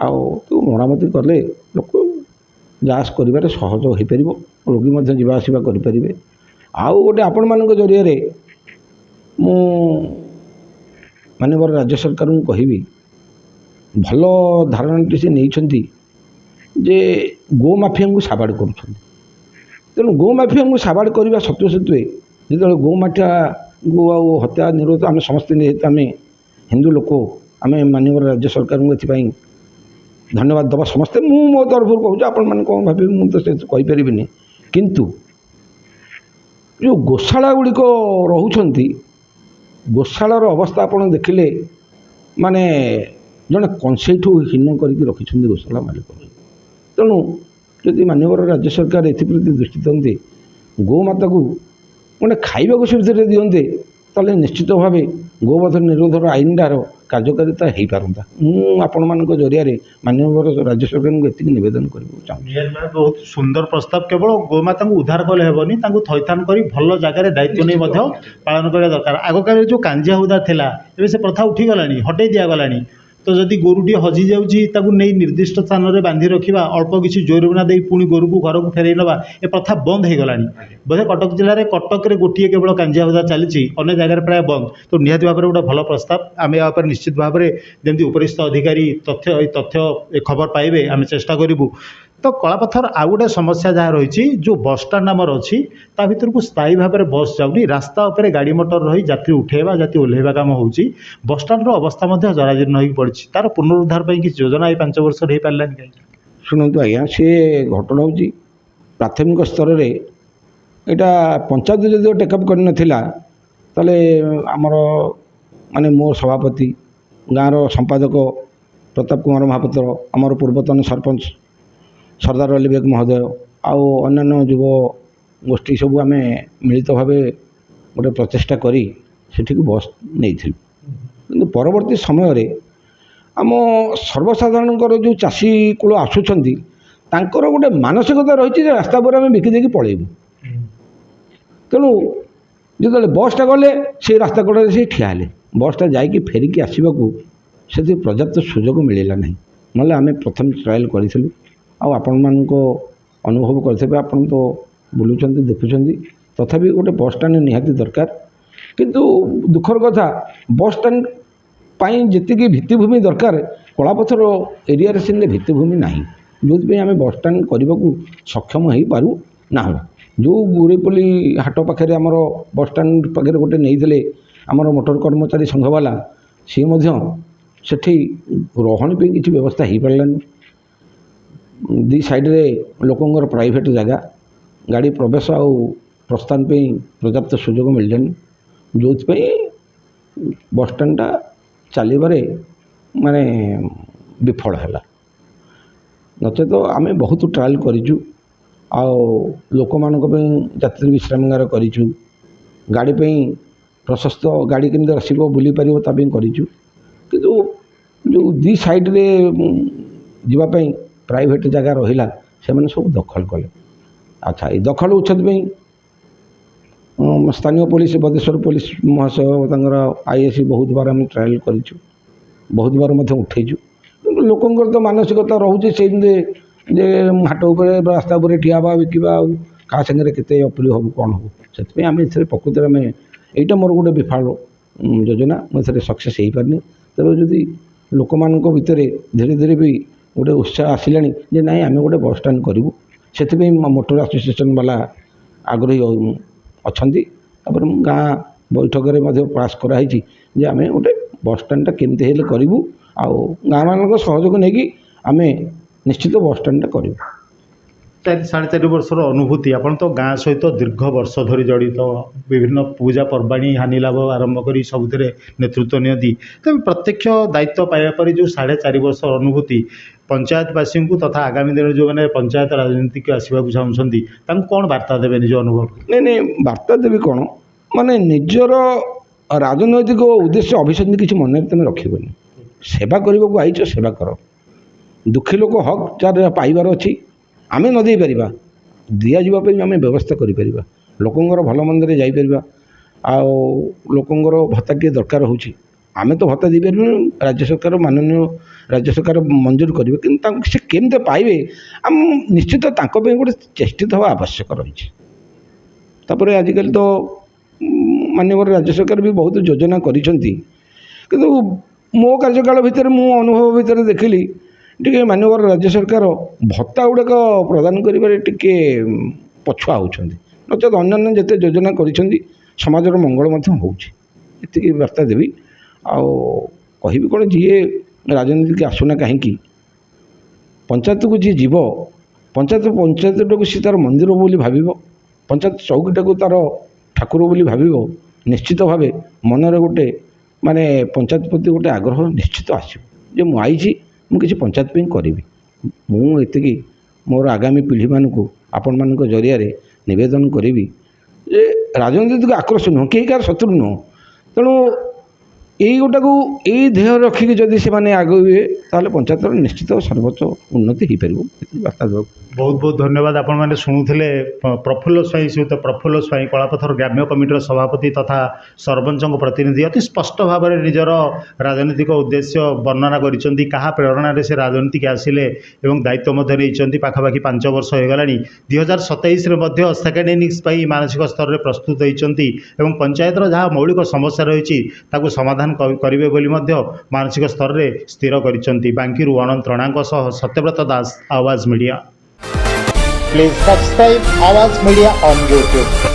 B: ଆଉ ମରାମତି କଲେ ଲୋକ ଯା ଆସ କରିବାରେ ସହଜ ହୋଇପାରିବ। ରୋଗୀ ମଧ୍ୟ ଯିବା ଆସିବା କରିପାରିବେ। ଆଉ ଗୋଟେ ଆପଣମାନଙ୍କ ଜରିଆରେ ମୁଁ ମାନ୍ୟବର ରାଜ୍ୟ ସରକାରଙ୍କୁ କହିବି, ଭଲ ଧାରଣାଟି ସେ ନେଇଛନ୍ତି ଯେ ଗୋମାଫିଆଙ୍କୁ ସାବାଡ଼ କରୁଛନ୍ତି। ତେଣୁ ଗୋମାଫିଆଙ୍କୁ ସାବାଡ଼ କରିବା ସତ୍ତ୍ୱେ ଯେତେବେଳେ ଗୋମାଫିଆଙ୍କୁ ଆଉ ହତ୍ୟା ନିରୋଧ ଆମେ ସମସ୍ତେ, ଯେହେତୁ ଆମେ ହିନ୍ଦୁ ଲୋକ, ଆମେ ମାନ୍ୟବର ରାଜ୍ୟ ସରକାରଙ୍କୁ ଏଥିପାଇଁ ଧନ୍ୟବାଦ ଦେବା ସମସ୍ତେ। ମୁଁ ମୋ ତରଫରୁ କହୁଛି, ଆପଣମାନେ କ'ଣ ଭାବିବେ ମୁଁ ତ ସେ କହିପାରିବିନି। କିନ୍ତୁ ଯେଉଁ ଗୋଶାଳା ଗୁଡ଼ିକ ରହୁଛନ୍ତି, ଗୋଶାଳାର ଅବସ୍ଥା ଆପଣ ଦେଖିଲେ ମାନେ ଜଣେ କଂସେଇଠୁ ହୀନ କରିକି ରଖିଛନ୍ତି ଗୋଶାଳା ମାଲିକ। ତେଣୁ ଯଦି ମାନ୍ୟବର ରାଜ୍ୟ ସରକାର ଏଥିପ୍ରତି ଦୃଷ୍ଟି ଦିଅନ୍ତେ, ଗୋମାତାକୁ ମାନେ ଖାଇବାକୁ ସୁବିଧାରେ ଦିଅନ୍ତେ, ତାହେଲେ ନିଶ୍ଚିତ ଭାବେ ଗୋବଧ ନିରୋଧର ଆଇନଟାର କାର୍ଯ୍ୟକାରିତା ହୋଇପାରନ୍ତା। ମୁଁ ଆପଣମାନଙ୍କ ଜରିଆରେ ମାନ୍ୟବର ରାଜ୍ୟ ସରକାରଙ୍କୁ ଏତିକି ନିବେଦନ କରିବାକୁ ଚାହୁଁଛି।
A: ବହୁତ ସୁନ୍ଦର ପ୍ରସ୍ତାବ। କେବଳ ଗୋମାତାଙ୍କୁ ଉଦ୍ଧାର କଲେ ହେବନି, ତାଙ୍କୁ ଥଇଥାନ କରି ଭଲ ଜାଗାରେ ଦାୟିତ୍ୱ ନେଇ ମଧ୍ୟ ପାଳନ କରିବା ଦରକାର। ଆଗକାଳରେ ଯେଉଁ କାଞ୍ଜିଆ ହୁଦା ଥିଲା, ଏବେ ସେ ପ୍ରଥା ଉଠିଗଲାଣି, ହଟେଇ ଦିଆଗଲାଣି। तो जदि गोरुटी हजि जाऊँगी ताकू नहीं निर्दिष्ट स्थान में बांधि रखा अल्प किसी जोरिमाना दे पुणी गोरु को घर को फेरई नवा ए प्रथा बंद हो गलानी बोधे कटक जिले में कटक में गोटे केवल कांजिया हुदा चली अन्य जगह प्राय बंद तो निहाती भाव में गोटे भल प्रस्ताव आम या निश्चित भाव में जमी उपरिस्थ अधिकारी तथ्य खबर पाइबे आम चेष्टा करूँ। तो कलापथर आउ गोटे समस्या जहाँ रही जो बसस्टाण्ड आमर अच्छी ता भर को स्थायी भाव में बस जाऊनी रास्ता उपर गाड़ी मोटर रही यात्री उठेवा जाती ओह्लैवा कम हो बसस्टाण्ड अवस्था जराजीर्ण हो पड़ी तार पुनरुद्धार पर किसी योजना ये 5 वर्ष हो पारानी कहीं
B: शुणु आज्ञा सी घटना हूँ प्राथमिक स्तर में यहाँ पंचायत जो टेकअप कर आमर माने मो सभापति गाँव संपादक प्रताप कुमार महापात्र आमर पूर्वतन सरपंच सरदार अली बेग महोदय आउ अन्य युव गोष्ठी सब आम मिलित भाव गोटे प्रचेषा करी सेठी बस नहीं कि परवर्ती समय आम सर्वसाधारण जो चाषी कूल आसुँच गोटे मानसिकता रही रास्ता पर आम बिकिदेकी पलैबू तेणु जो बसटा गले से रास्ता कड़े से ठिया बसटा जाकि फेरिकी आसवाक से पर्याप्त सुजोग मिलला ना ना आम प्रथम ट्रायल करूँ आपण मानक अनुभव करते आपन तो बुलूं देखुं तथापि गोटे बसस्टाण्ड निहाती दरकार किंतु दुखर कथा बसस्टाण्ड जी भित्तिभूमि दरकार कलापथर एरिया से भित्तिभूमि ना जो आम बसस्टाण्ड करने को सक्षम हो पारू ना जो गुरेपल्ली हाट पाखे आमर बसस्टाण्ड पाखे गोटे नहीं आमर मोटर कर्मचारी संघवाला सी सेठी रहणी पे किसी व्यवस्था हो पारानी दी साइड रे लोकंर प्राइवेट जगह गाड़ी प्रवेश आ प्रस्थान पे पर्याप्त सुजोग मिललानी जो बसस्टाण्डटा चलबारे माने विफल है नचे तो आम बहुत ट्रायल करूँ आ लोक मानक यात्री विश्रामगार करूँ गाड़ी पे प्रशस्त गाड़ी केमती आसो बुली पार करूँ किंतु जो दी साइड रे जीवाई प्राइवेट जगह रहा से मैंने सब दखल कले अच्छा ये दखल उच्छेद स्थानीय पुलिस बदेश्वर पुलिस महाशय आईएस बहुत बार आम ट्रायल करूँ बहुत बार उठेचु लोकंर तो मानसिकता रोचे से हाट उपर रास्ता उपर ठिया बिकवा क्या सागर के अप्रिय हम कौन हम से आम प्रकृति में यहाँ मोर गोटे विफल योजना मुझे सक्सेस हो पारनी तेज जदि लोक मान भितर धीरे धीरे भी गोटे उत्साह आसला ना आम गोटे बसस्टाण्ड करूँ से मोटर एसोसिएशन वाला आग्रही अच्छा गाँ बैठक में पास कराई आम गोटे बसस्टाण्डटा केमती हेल्ले करूँ आउ गाँ मान सहयोग नहीं कि आम निश्चित बसस्टाण्डटा करूँ
A: 4.5 वर्षर अनुभूति आपन तो गाँ सहित दीर्घ वर्ष धरी जड़ित विभिन्न पूजा पर्वाणी हानि लाभ आरंभ कर सबुथ नेतृत्व नियंती तब प्रत्यक्ष दायित्व पाइबा जो 4.5 वर्षर अनुभूति पंचायतवासी को तथा आगामी दिन जो मैंने पंचायत राजनीति को आसवाक चाहते कौन वार्ता देवे निज अनुभव
B: नहीं वार्ता देवी कौन माने निजर राजनैतिक उद्देश्य अभिसंधि किसी मन में तुम रखनी सेवा करने को आईच सेवा कर दुखी लोक हक जार पाइबार अच्छी आमे न दे परिबा दिया जीवाई आम व्यवस्था करें लोकंर भल मंदे जापर आ लोकंर भत्ता टे दरकार हो आमे तो भत्ता देपर राज्य सरकार माननीय राज्य सरकार मंजूर करेंगे कि से केमते पाइबे आम निश्चित गोटे चेष्टित हवा आवश्यक रही आजिकल तो माननीय राज्य सरकार भी बहुत योजना करिसेंती किंतु मो कार्यकाल भितर मो अनुभव भितर देखिली टे माननीय राज्य सरकार भत्ता गुड़ाक प्रदान करें टे पछुआ होती नचेत अन्य जिते योजना करिसेंती समाजर मंगल होती वार्ता देवी आहि कौन जी राजनीति की आसुना कहीं पंचायत को जी जीव पंचायत सी तार मंदिर बोली भाव पंचायत चौकीटा को तार ठाकुर बोली भाव निश्चित भाव मनरे गोटे माने पंचायत प्रति गोटे आग्रह निश्चित आसो मुझे किसी पंचायत पे करी मुझे मोर आगामी पीढ़ी मानक आपण मान जरिया नवेदन करी राजनीतिक आक्रोश नुह कहीं कार शत्रु नुह तेणु এইଗୁଟାକୁ ଏଇ ଧ୍ୟେୟ ରଖିକି ଯଦି ସେମାନେ ଆଗେଇବେ ତାହେଲେ ପଞ୍ଚାୟତର ନିଶ୍ଚିତ ସର୍ବୋଚ୍ଚ ଉନ୍ନତି ହୋଇପାରିବ ଏତିକି ବାର୍ତ୍ତା ଦେବାକୁ।
A: ବହୁତ ବହୁତ ଧନ୍ୟବାଦ। ଆପଣମାନେ ଶୁଣୁଥିଲେ ପ୍ରଫୁଲ୍ଲ ସ୍ୱାଇଁ ଶ୍ରୀଯୁକ୍ତ ପ୍ରଫୁଲ୍ଲ ସ୍ୱାଇଁ କଳାପଥର ଗ୍ରାମ୍ୟ କମିଟିର ସଭାପତି ତଥା ସରପଞ୍ଚଙ୍କ ପ୍ରତିନିଧି ଅତି ସ୍ପଷ୍ଟ ଭାବରେ ନିଜର ରାଜନୈତିକ ଉଦ୍ଦେଶ୍ୟ ବର୍ଣ୍ଣନା କରିଛନ୍ତି। କାହା ପ୍ରେରଣାରେ ସେ ରାଜନୀତିକୁ ଆସିଲେ ଏବଂ ଦାୟିତ୍ୱ ମଧ୍ୟ ନେଇଛନ୍ତି। ପାଖାପାଖି 5 ବର୍ଷ ହୋଇଗଲାଣି। 2027ରେ ମଧ୍ୟ ସେକେଣ୍ଡ ଇନିଂସ୍ ପାଇଁ ମାନସିକ ସ୍ତରରେ ପ୍ରସ୍ତୁତ ହୋଇଛନ୍ତି ଏବଂ ପଞ୍ଚାୟତର ଯାହା ମୌଳିକ ସମସ୍ୟା ରହିଛି ତାକୁ ସମାଧାନ କରିବେ ବୋଲି ମଧ୍ୟ ମାନସିକ ସ୍ତରରେ ସ୍ଥିର କରିଛନ୍ତି। ବାଙ୍କିରୁ ଅନନ୍ତ ରଣାଙ୍କ ସହ Satyabrata Das, Awaaz media.
C: Please subscribe Awaaz Media on YouTube.